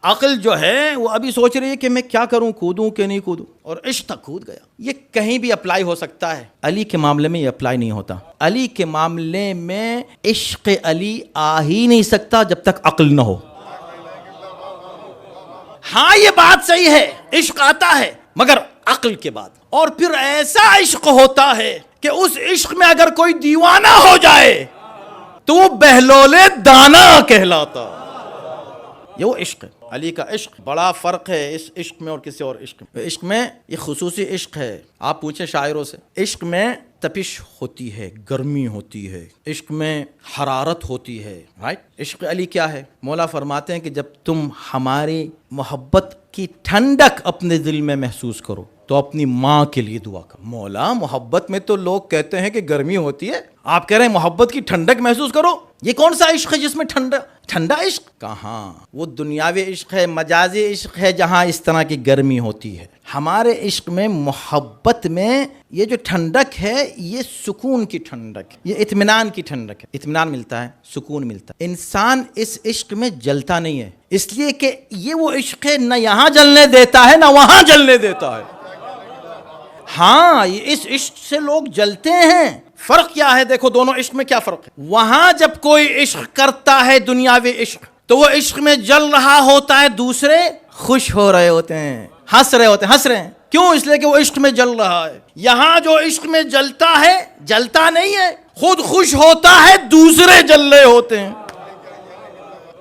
عقل جو ہے وہ ابھی سوچ رہی ہے کہ میں کیا کروں، کودوں کہ نہیں کودوں، اور عشق تک کود گیا. یہ کہیں بھی اپلائی ہو سکتا ہے، علی کے معاملے میں یہ اپلائی نہیں ہوتا. علی کے معاملے میں عشق علی آ ہی نہیں سکتا جب تک عقل نہ ہو. ہاں یہ بات صحیح ہے، عشق آتا ہے مگر عقل کے بعد، اور پھر ایسا عشق ہوتا ہے کہ اس عشق میں اگر کوئی دیوانہ ہو جائے تو وہ بہلول دانا کہلاتا. یہ وہ عشق ہے. علی کا عشق بڑا فرق ہے اس عشق میں اور کسی اور عشق میں. عشق میں یہ خصوصی عشق ہے. آپ پوچھیں شاعروں سے، عشق میں تپش ہوتی ہے، گرمی ہوتی ہے، عشق میں حرارت ہوتی ہے، رائٹ. عشق علی کیا ہے؟ مولا فرماتے ہیں کہ جب تم ہماری محبت کی ٹھنڈک اپنے دل میں محسوس کرو تو اپنی ماں کے لیے دعا کرو. مولا محبت میں تو لوگ کہتے ہیں کہ گرمی ہوتی ہے، آپ کہہ رہے ہیں محبت کی ٹھنڈک محسوس کرو. یہ کون سا عشق ہے جس میں ٹھنڈا عشق؟ کہاں، وہ دنیاوی عشق ہے، مجازی عشق ہے جہاں اس طرح کی گرمی ہوتی ہے. ہمارے عشق میں، محبت میں، یہ جو ٹھنڈک ہے یہ سکون کی ٹھنڈک ہے، یہ اطمینان کی ٹھنڈک ہے. اطمینان ملتا ہے، سکون ملتا ہے. انسان اس عشق میں جلتا نہیں ہے، اس لیے کہ یہ وہ عشق ہے نہ یہاں جلنے دیتا ہے نہ وہاں جلنے دیتا ہے. ہاں اس عشق سے لوگ جلتے ہیں. فرق کیا ہے؟ دیکھو دونوں عشق میں کیا فرق ہے. وہاں جب کوئی عشق کرتا ہے دنیاوی عشق تو وہ عشق میں جل رہا ہوتا ہے، دوسرے خوش ہو رہے ہوتے ہیں، ہنس رہے ہیں. کیوں؟ اس لیے کہ وہ عشق میں جل رہا ہے. یہاں جو عشق میں جلتا ہے، جلتا نہیں ہے، خود خوش ہوتا ہے، دوسرے جل رہے ہوتے ہیں.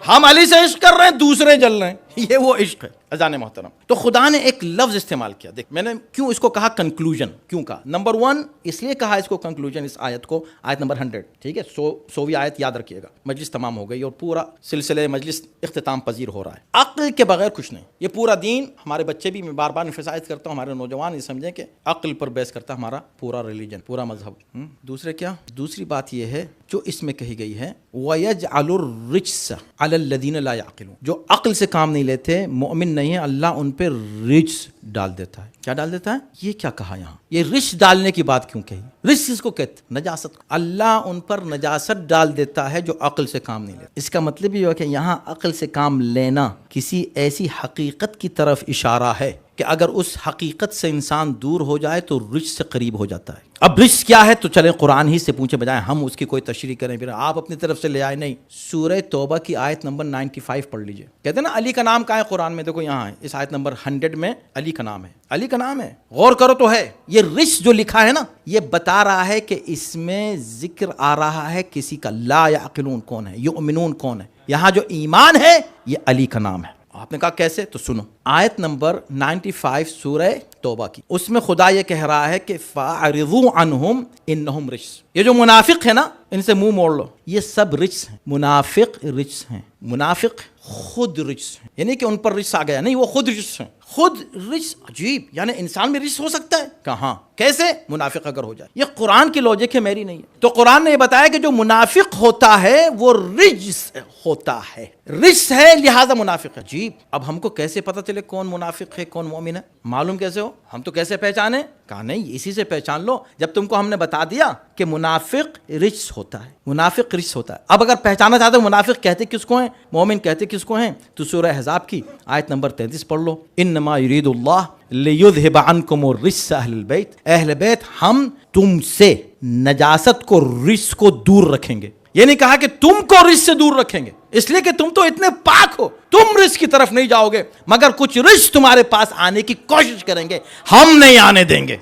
ہم علی سے عشق کر رہے ہیں، دوسرے جل رہے ہیں. یہ وہ عشق ہے. اذان محترم، تو خدا نے ایک لفظ استعمال کیا. دیکھ، میں نے کیوں اس کو کہا کنکلوژن، کیوں کہا؟ نمبر 1 اس لیے کہا اس کو کنکلوژن، اس آیت کو، آیت نمبر 100، ٹھیک ہے، 100ویں آیت یاد رکھیے گا. مجلس تمام ہو گئی اور پورا سلسلہ مجلس اختتام پذیر ہو رہا ہے. عقل کے بغیر کچھ نہیں. یہ پورا دین، ہمارے بچے بھی، میں بار بار emphasize کرتا ہوں، ہمارے نوجوان یہ سمجھیں کہ عقل پر بیس کرتا ہمارا پورا ریلیجن، پورا مذہب. دوسرے کیا؟ دوسری بات یہ ہے جو اس میں کہی گئی ہے، وَيَجْعَلُ الرِّجْسَ عَلَى الَّذِينَ لَا يَعْقِلُونَ. جو عقل سے کام نہیں لیتے، مومن نہیں ہے، اللہ ان پہ رجس ڈال دیتا ہے. کیا ڈال دیتا ہے؟ یہ کیا کہا یہاں؟ یہ رجس ڈالنے کی بات کیوں کہی؟ رجس کس کو کہتے؟ نجاست. اللہ ان پر نجاست ڈال دیتا ہے جو عقل سے کام نہیں لیتا. اس کا مطلب یہ ہے کہ یہاں عقل سے کام لینا کسی ایسی حقیقت کی طرف اشارہ ہے کہ اگر اس حقیقت سے انسان دور ہو جائے تو رجس سے قریب ہو جاتا ہے. اب رجس کیا ہے تو چلیں قرآن ہی سے پوچھے، بجائے ہم اس کی کوئی تشریح کریں، پھر آپ اپنی طرف سے لے آئے. نہیں، سورہ توبہ کی آیت نمبر 95 پڑھ لیجئے. کہتے ہیں نا علی کا نام کہاں ہے قرآن میں؟ دیکھو یہاں ہے، اس آیت نمبر 100 میں علی کا نام ہے. علی کا نام ہے، غور کرو تو ہے. یہ رجس جو لکھا ہے نا، یہ بتا رہا ہے کہ اس میں ذکر آ رہا ہے کسی کا. لا یعقلون کون ہے؟ یؤمنون کون ہے؟ یہاں جو ایمان ہے یہ علی کا نام ہے. آپ نے کہا کیسے؟ تو سنو، آیت نمبر 95 سورہ توبہ کی، اس میں خدا یہ کہہ رہا ہے کہ فَأَعْرِضُوا عَنْهُمْ إِنَّهُمْ رِجْسٌ. یہ جو منافق ہے نا، ان سے منہ موڑ لو. یہ سب رجس ہیں. منافق رجس ہیں. منافق خود رجس ہیں، یعنی کہ ان پر رجس آ گیا نہیں، وہ خود رجس ہیں. خود رجس. عجیب، یعنی انسان میں رجس ہو سکتا ہے؟ کہاں؟ کیسے؟ منافق اگر ہو جائے. یہ قرآن کی لوجک ہے، میری نہیں ہے. تو قرآن نے یہ بتایا کہ جو منافق ہوتا ہے وہ رجس ہوتا ہے، رجس ہے، لہذا منافق ہے. عجیب. اب ہم کو کیسے پتہ چلے کون منافق ہے کون مومن ہے؟ معلوم کیسے ہو؟ ہم تو کیسے پہچانے؟ کہا نہیں، اسی سے پہچان لو جب تم کو ہم نے بتا دیا کہ منافق رجس ہوتا ہے. منافق رجس ہوتا ہے. اب اگر پہچانا چاہتے ہو منافق کہتے کس کو ہیں، مومن کہتے کس کو ہیں، تو سورہ احزاب کی آیت نمبر 33 پڑھ لو. انما یرید اللہ لیذھب عنکم الرجس اہل البیت. اہل بیت، ہم تم سے نجاست کو، رجس کو دور رکھیں گے. یہ نہیں کہا کہ تم کو رجس سے دور رکھیں گے، اس لیے کہ تم تو اتنے پاک ہو، تم رجس کی طرف نہیں جاؤ گے، مگر کچھ رجس تمہارے پاس آنے کی کوشش کریں گے، ہم نہیں آنے دیں گے.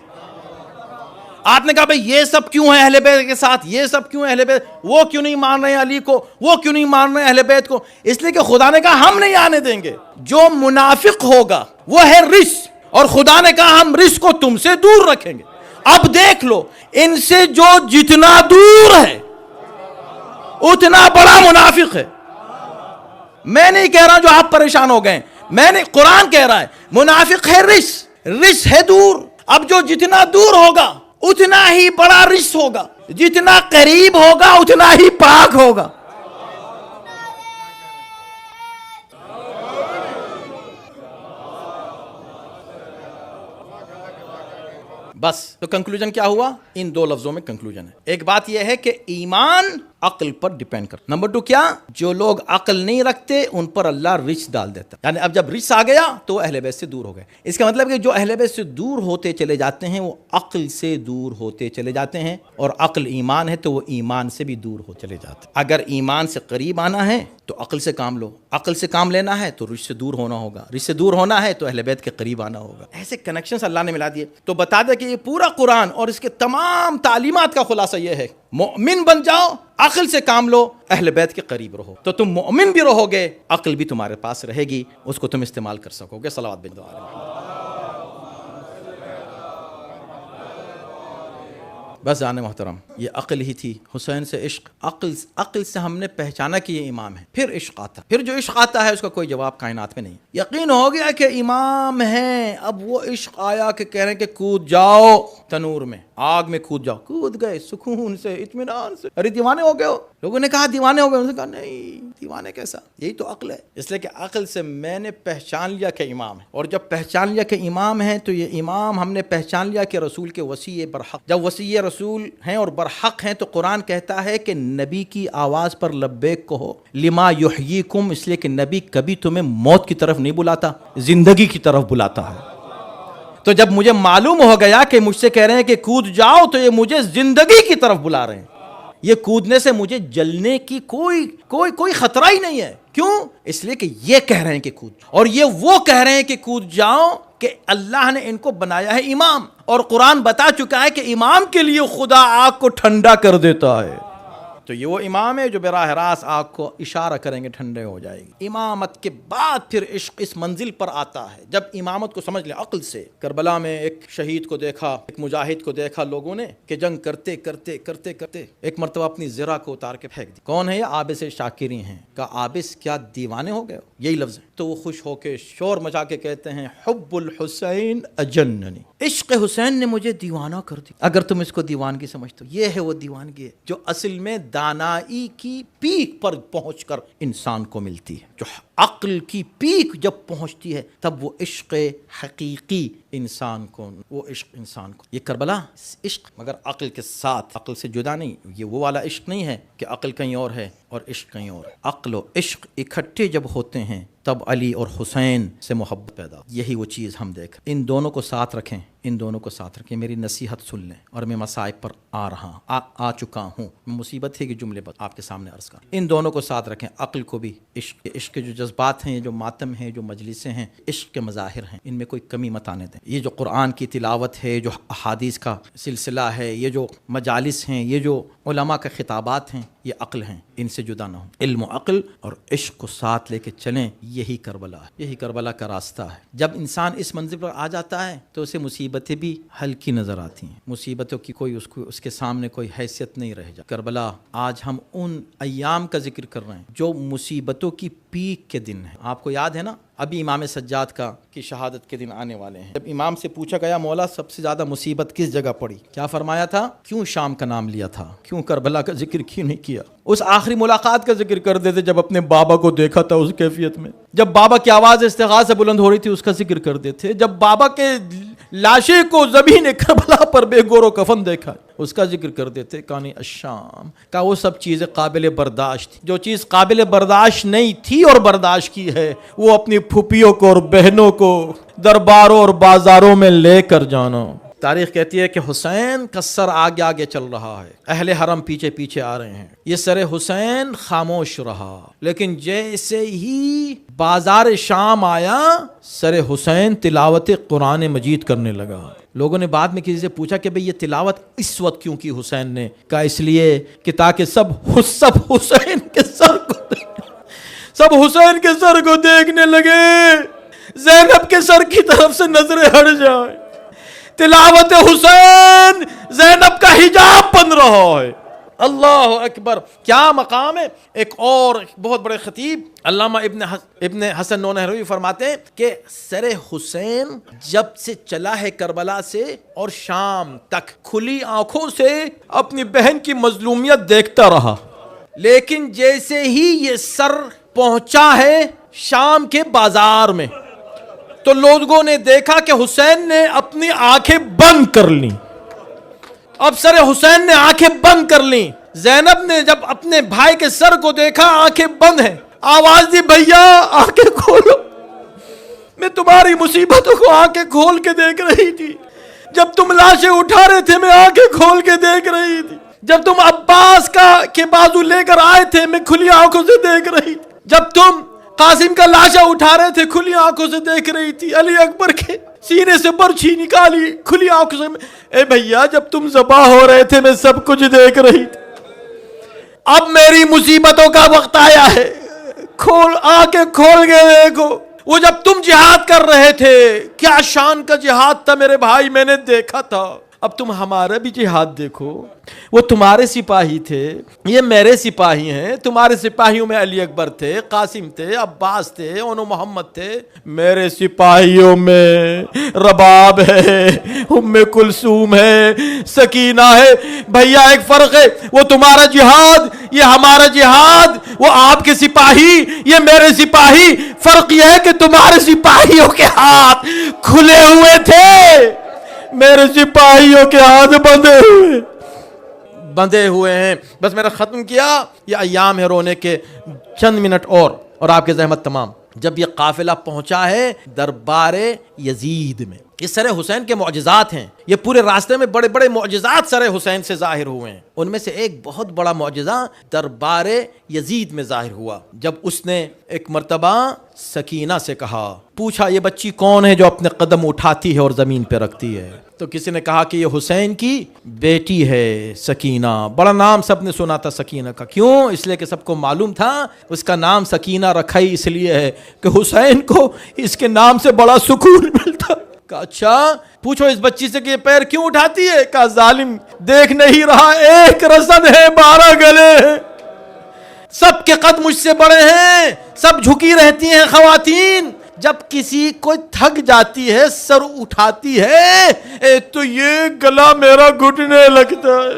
آپ نے کہا بھئی یہ سب کیوں ہے اہل بیت کے ساتھ، یہ سب کیوں ہے اہل بیت، وہ کیوں نہیں مان رہے علی کو، وہ کیوں نہیں مان رہے اہل بیت کو؟ اس لیے کہ خدا نے کہا ہم نہیں آنے دیں گے. جو منافق ہوگا وہ ہے رس، اور خدا نے کہا ہم رس کو تم سے دور رکھیں گے. اب دیکھ لو ان سے جو جتنا دور ہے اتنا بڑا منافق ہے. میں نہیں کہہ رہا جو آپ پریشان ہو گئے، میں نے قرآن کہہ رہا ہے منافق ہے رس، رس ہے دور. اب جو جتنا دور ہوگا اتنا ہی بڑا رس ہوگا، جتنا قریب ہوگا اتنا ہی پاک ہوگا. بس تو کنکلوژن کیا ہوا؟ ان دو لفظوں میں کنکلوژن ہے. ایک بات یہ ہے کہ ایمان عقل پر ڈیپینڈ کرتا. نمبر 2 کیا؟ جو لوگ عقل نہیں رکھتے ان پر اللہ رچ ڈال دیتا. یعنی اب جب رچ آ گیا تو وہ اہل بیت سے دور ہو گئے. اس کا مطلب کہ جو اہل بیت سے دور ہوتے چلے جاتے ہیں وہ عقل سے دور ہوتے چلے جاتے ہیں، اور عقل ایمان ہے تو وہ ایمان سے بھی دور ہو چلے جاتے ہیں. اگر ایمان سے قریب آنا ہے تو عقل سے کام لو، عقل سے کام لینا ہے تو رچ سے دور ہونا ہوگا، رچ سے دور ہونا ہے تو اہل بیت کے قریب آنا ہوگا. ایسے کنیکشنز اللہ نے ملا دیے. تو بتا دے کہ یہ پورا قرآن اور اس کے تمام تعلیمات کا خلاصہ یہ ہے، مومن بن جاؤ، عقل سے کام لو، اہل بیت کے قریب رہو، تو تم مومن بھی رہو گے، عقل بھی تمہارے پاس رہے گی، اس کو تم استعمال کر سکو گے. صلوات بن دعا علیہ. بس جان محترم، یہ عقل ہی تھی. حسین سے عشق، عقل سے ہم نے پہچانا کہ یہ امام ہے. پھر عشق آتا، پھر جو عشق آتا ہے اس کا کوئی جواب کائنات میں نہیں. یقین ہو گیا کہ امام ہیں، اب وہ عشق آیا کہ کہہ رہے ہیں کہ کود جاؤ تنور میں، آگ میں کود جاؤ. کود گئے سکون سے، اطمینان سے. ارے دیوانے ہو گئے ہو؟ لوگوں نے کہا دیوانے ہو گئے. انہوں نے کہا نہیں، دیوانے کیسا، یہی تو عقل ہے. اس لیے کہ عقل سے میں نے پہچان لیا کہ امام ہے، اور جب پہچان لیا کہ امام ہے تو یہ امام ہم نے پہچان لیا کہ رسول کے وصی برحق. جب وصی رسول ہیں اور برحق ہیں تو قرآن کہتا ہے کہ نبی کی آواز پر لبیک کہو، لما یحییکم، اس لیے کہ نبی کبھی تمہیں موت کی طرف نہیں بلاتا، زندگی کی طرف بلاتا ہے. تو جب مجھے معلوم ہو گیا کہ مجھ سے کہہ رہے ہیں کہ کود جاؤ تو یہ مجھے زندگی کی طرف بلا رہے ہیں. یہ کودنے سے مجھے جلنے کی کوئی خطرہ ہی نہیں ہے. کیوں؟ اس لیے کہ یہ کہہ رہے ہیں کہ کود، اور یہ وہ کہہ رہے ہیں کہ کود جاؤ کہ اللہ نے ان کو بنایا ہے امام، اور قرآن بتا چکا ہے کہ امام کے لیے خدا آگ کو ٹھنڈا کر دیتا ہے. تو یہ وہ امام ہے جو براہ راست آگ کو اشارہ کریں گے ٹھنڈے ہو جائے گی. امامت کے بعد پھر عشق اس منزل پر آتا ہے جب امامت کو سمجھ لیں عقل سے. کربلا میں ایک شہید کو دیکھا، ایک مجاہد کو دیکھا لوگوں نے کہ جنگ کرتے کرتے کرتے کرتے ایک مرتبہ اپنی زرہ کو اتار کے پھینک دی. کون ہے یہ؟ عابس شاکری ہیں. کہا عابس کیا دیوانے ہو گئے ہو؟ یہی لفظ ہے. تو وہ خوش ہو کے شور مچا کے کہتے ہیں حب الحسین اجننی، عشق حسین نے مجھے دیوانہ کر دی. اگر تم اس کو دیوانگی سمجھتے ہو، یہ ہے وہ دیوانگی ہے جو اصل میں دانائی کی پیک پر پہنچ کر انسان کو ملتی ہے. جو عقل کی پیک جب پہنچتی ہے تب وہ عشق حقیقی انسان کو، وہ عشق انسان کو. یہ کربلا عشق مگر عقل کے ساتھ، عقل سے جدا نہیں. یہ وہ والا عشق نہیں ہے کہ عقل کہیں اور ہے اور عشق کہیں اور ہے. عقل و عشق اکٹھے جب ہوتے ہیں تب علی اور حسین سے محبت پیدا. یہی وہ چیز ہم دیکھ. ان دونوں کو ساتھ رکھیں، ان دونوں کو ساتھ رکھیں. میری نصیحت سن لیں، اور میں مصائب پر آ چکا ہوں. مصیبت ہے کہ جملے بات آپ کے سامنے عرض کر. ان دونوں کو ساتھ رکھیں، عقل کو بھی. عشق کے جو جذبات ہیں، جو ماتم ہیں، جو مجلسیں ہیں، عشق کے مظاہر ہیں، ان میں کوئی کمی مت آنے دیں. یہ جو قرآن کی تلاوت ہے، جو احادیث کا سلسلہ ہے، یہ جو مجالس ہیں، یہ جو علماء کے خطابات ہیں، یہ عقل ہیں. ان سے جدا نہ ہوں. علم و عقل اور عشق کو ساتھ لے کے چلیں. یہی کربلا ہے، یہی کربلا کا راستہ ہے. جب انسان اس منزل پر آ جاتا ہے تو اسے مصیبتیں بھی ہلکی نظر آتی ہیں. مصیبتوں کی کوئی اس کے سامنے کوئی حیثیت نہیں رہ جاتی. کربلا آج ہم ان ایام کا ذکر کر رہے ہیں جو مصیبتوں کی پیک کے دن ہیں. آپ کو یاد ہے نا، ابھی امام سجاد کی شہادت کے دن آنے والے ہیں. جب امام سے پوچھا گیا مولا سب سے زیادہ مصیبت کس جگہ پڑی، کیا فرمایا تھا؟ کیوں شام کا نام لیا تھا؟ کیوں کربلا کا ذکر کیوں نہیں کیا؟ اس آخری ملاقات کا ذکر کر دیتے جب اپنے بابا کو دیکھا تھا اس کیفیت میں. جب بابا کی آواز استغاثہ سے بلند ہو رہی تھی اس کا ذکر کر دیتے. جب بابا کے لاشے کو زمین کربلا پر بے گور و کفن دیکھا اس کا ذکر کر دیتے. کانی الشام کا وہ سب چیزیں قابل برداشت تھی. جو چیز قابل برداشت نہیں تھی اور برداشت کی ہے وہ اپنی پھوپھیوں کو اور بہنوں کو درباروں اور بازاروں میں لے کر جانا. تاریخ کہتی ہے کہ حسین کا سر آگے آگے چل رہا ہے، اہل حرم پیچھے پیچھے آ رہے ہیں، یہ سر حسین خاموش رہا، لیکن جیسے ہی بازار شام آیا سر حسین تلاوت قرآن مجید کرنے لگا۔ لوگوں نے بعد میں کسی سے پوچھا کہ بھئی یہ تلاوت اس وقت کیوں کی حسین نے؟ کہا اس لیے کہ تاکہ سب حسین کے سر کو سب حسین کے سر کو دیکھنے لگے، زینب کے سر کی طرف سے نظریں ہٹ جائیں، تلاوت حسین زینب کا حجاب بن رہا ہے۔ اللہ اکبر، کیا مقام ہے۔ ایک اور بہت بڑے خطیب علامہ ابن حسن نونہروی فرماتے ہیں کہ سر حسین جب سے چلا ہے کربلا سے اور شام تک کھلی آنکھوں سے اپنی بہن کی مظلومیت دیکھتا رہا، لیکن جیسے ہی یہ سر پہنچا ہے شام کے بازار میں تو لوگوں نے دیکھا کہ حسین نے اپنی آنکھیں بند کر لیں۔ اب سر حسین نے آنکھیں بند کر لیں، زینب نے جب اپنے بھائی کے سر کو دیکھا آنکھیں بند ہیں، آواز دی بھیا آنکھیں کھولو، میں تمہاری مصیبتوں کو آنکھیں کھول کے دیکھ رہی تھی، جب تم لاشیں اٹھا رہے تھے میں آنکھیں کھول کے دیکھ رہی تھی، جب تم عباس کے بازو لے کر آئے تھے میں کھلی آنکھوں سے دیکھ رہی تھی، جب تم قاسم کا لاشا اٹھا رہے تھے کھلی آنکھوں سے دیکھ رہی تھی، علی اکبر کے سینے سے برچھی نکالی کھلی آنکھوں سے، اے بھیا جب تم ذبح ہو رہے تھے میں سب کچھ دیکھ رہی تھی، اب میری مصیبتوں کا وقت آیا ہے، کھول آنکھیں کھول کے دیکھو، وہ جب تم جہاد کر رہے تھے کیا شان کا جہاد تھا میرے بھائی، میں نے دیکھا تھا، اب تم ہمارا بھی جہاد دیکھو، وہ تمہارے سپاہی تھے یہ میرے سپاہی ہیں، تمہارے سپاہیوں میں علی اکبر تھے، قاسم تھے، عباس تھے، اونو محمد تھے، میرے سپاہیوں میں رباب ہے، ام کلثوم ہے، سکینہ ہے، بھیا ایک فرق ہے، وہ تمہارا جہاد یہ ہمارا جہاد، وہ آپ کے سپاہی یہ میرے سپاہی، فرق یہ ہے کہ تمہارے سپاہیوں کے ہاتھ کھلے ہوئے تھے، میرے سپاہیوں کے ہاتھ بندھے ہوئے ہیں۔ بس میرا ختم کیا، یہ ایام ہے رونے کے، چند منٹ اور آپ کے زحمت تمام۔ جب یہ قافلہ پہنچا ہے دربار یزید میں، یہ سر حسین کے معجزات ہیں، یہ پورے راستے میں بڑے بڑے معجزات سر حسین سے ظاہر ہوئے ہیں، ان میں سے ایک بہت بڑا معجزہ دربار یزید میں ظاہر ہوا جب اس نے ایک مرتبہ سکینہ سے کہا، پوچھا یہ بچی کون ہے جو اپنے قدم اٹھاتی ہے اور زمین پہ رکھتی ہے؟ تو کسی نے کہا کہ یہ حسین کی بیٹی ہے سکینہ، بڑا نام سب نے سنا تھا سکینہ کا، کیوں؟ اس لیے کہ سب کو معلوم تھا اس کا نام سکینہ رکھا ہی اس لیے ہے کہ حسین کو اس کے نام سے بڑا سکون ملتا۔ کہا اچھا پوچھو اس بچی سے کہ یہ پیر کیوں اٹھاتی ہے؟ کہا ظالم دیکھ نہیں رہا ایک رسن ہے 12 گلے ہیں، سب کے قد مجھ سے بڑے ہیں، سب جھکی رہتی ہیں خواتین، جب کسی کو تھک جاتی ہے سر اٹھاتی ہے تو یہ گلا میرا گھٹنے لگتا ہے۔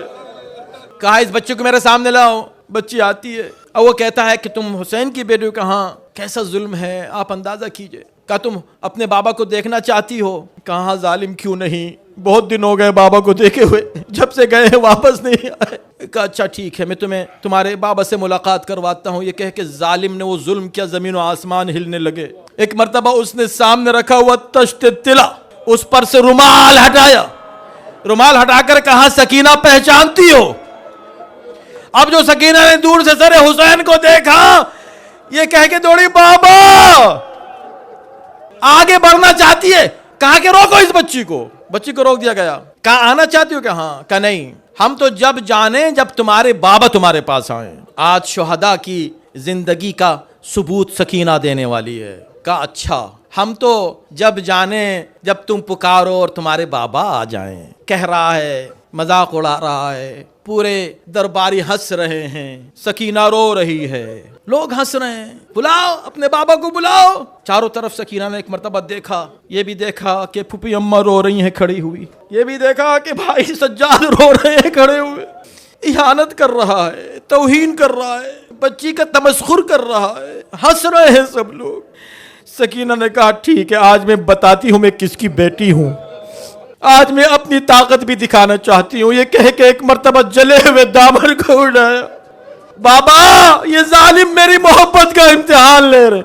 کہا اس بچے کو میرے سامنے لاؤ، بچی آتی ہے اور وہ کہتا ہے کہ تم حسین کی بیٹی ہو؟ کہاں، کیسا ظلم ہے آپ اندازہ کیجئے۔ کہا تم اپنے بابا کو دیکھنا چاہتی ہو؟ کہاں ظالم کیوں نہیں، بہت دن ہو گئے بابا کو دیکھے ہوئے، جب سے گئے ہیں واپس نہیں آئے۔ کہا اچھا ٹھیک ہے میں تمہیں تمہارے بابا سے ملاقات کرواتا ہوں۔ یہ کہہ کہ ظالم نے وہ ظلم کیا زمین و آسمان ہلنے لگے۔ ایک مرتبہ اس نے سامنے رکھا ہوا تشت طلا اس پر سے رومال ہٹایا، رومال ہٹا کر کہا سکینہ پہچانتی ہو؟ اب جو سکینہ نے دور سے سر حسین کو دیکھا یہ کہہ کے دوڑی بابا، آگے بڑھنا چاہتی ہے، کہا کہ روکو اس بچی کو، بچی کو روک دیا گیا۔ کہا آنا چاہتی ہو؟ کہ ہاں۔ کہا نہیں، ہم تو جب جانے جب تمہارے بابا تمہارے پاس آئیں۔ آج شہداء کی زندگی کا ثبوت سکینہ دینے والی ہے۔ کہا اچھا، ہم تو جب جانے جب تم پکارو اور تمہارے بابا آ جائیں۔ کہہ رہا ہے، مذاق اڑا رہا ہے، پورے درباری ہنس رہے ہیں، سکینہ رو رہی ہے، لوگ ہنس رہے ہیں، بلاؤ اپنے بابا کو بلاؤ۔ چاروں طرف سکینہ نے ایک مرتبہ دیکھا، یہ بھی دیکھا کہ پھوپھی اماں رو رہی ہیں کھڑی ہوئی، یہ بھی دیکھا کہ بھائی سجاد رو رہے ہیں کھڑے ہوئے، اہانت کر رہا ہے، توہین کر رہا ہے، بچی کا تمسخر کر رہا ہے، ہنس رہے ہیں سب لوگ۔ سکینہ نے کہا ٹھیک ہے آج میں بتاتی ہوں میں کس کی بیٹی ہوں، آج میں اپنی طاقت بھی دکھانا چاہتی ہوں۔ یہ کہہ کہ ایک مرتبہ جلے ہوئے دامن کو اڑایا، بابا یہ ظالم میری محبت کا امتحان لے رہے،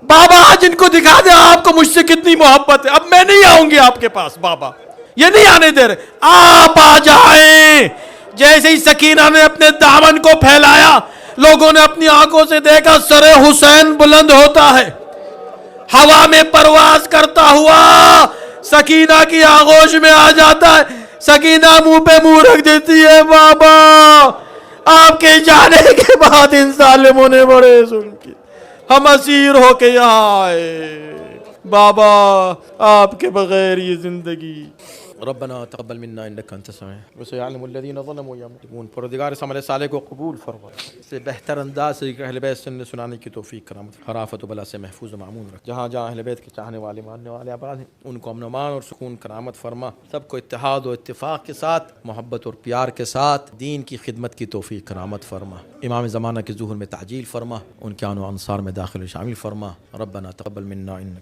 بابا آج ان کو دکھا دے آپ کو مجھ سے کتنی محبت ہے، اب میں نہیں آؤں گی آپ کے پاس بابا، یہ نہیں آنے دے رہے. آپ آ جائیں. جیسے ہی سکینہ نے اپنے دامن کو پھیلایا, لوگوں نے اپنی آنکھوں سے دیکھا سر حسین بلند ہوتا ہے, ہوا میں پرواز کرتا ہوا سکینہ کی آغوش میں آ جاتا ہے. سکینہ منہ پہ منہ رکھ دیتی ہے, بابا آپ کے جانے کے بعد ان ظالموں نے بڑے ظلم کیے, ہم اسیر ہو کے یہاں آئے, بابا آپ کے بغیر یہ زندگی. ربنا تقبل منا انك انت السميع وسيعلم الذين ظلموا يعملون. پروردگار اس عمل صالح کو قبول فرما, سے بہتر انداز سے اہل بیت سنانے کی توفیق کرامت, خرافت و بلا سے محفوظ و معمون رکھ. جہاں جہاں اہل بیت کے چاہنے والے ماننے والے آباد ہیں ان کو امن و امان اور سکون کرامت فرما. سب کو اتحاد و اتفاق کے ساتھ, محبت اور پیار کے ساتھ دین کی خدمت کی توفیق کرامت فرما. امام زمانہ کے ظہور میں تعجیل فرما, ان کے آن و انصار میں داخل و شامل فرما. ربنا تقبل منا انك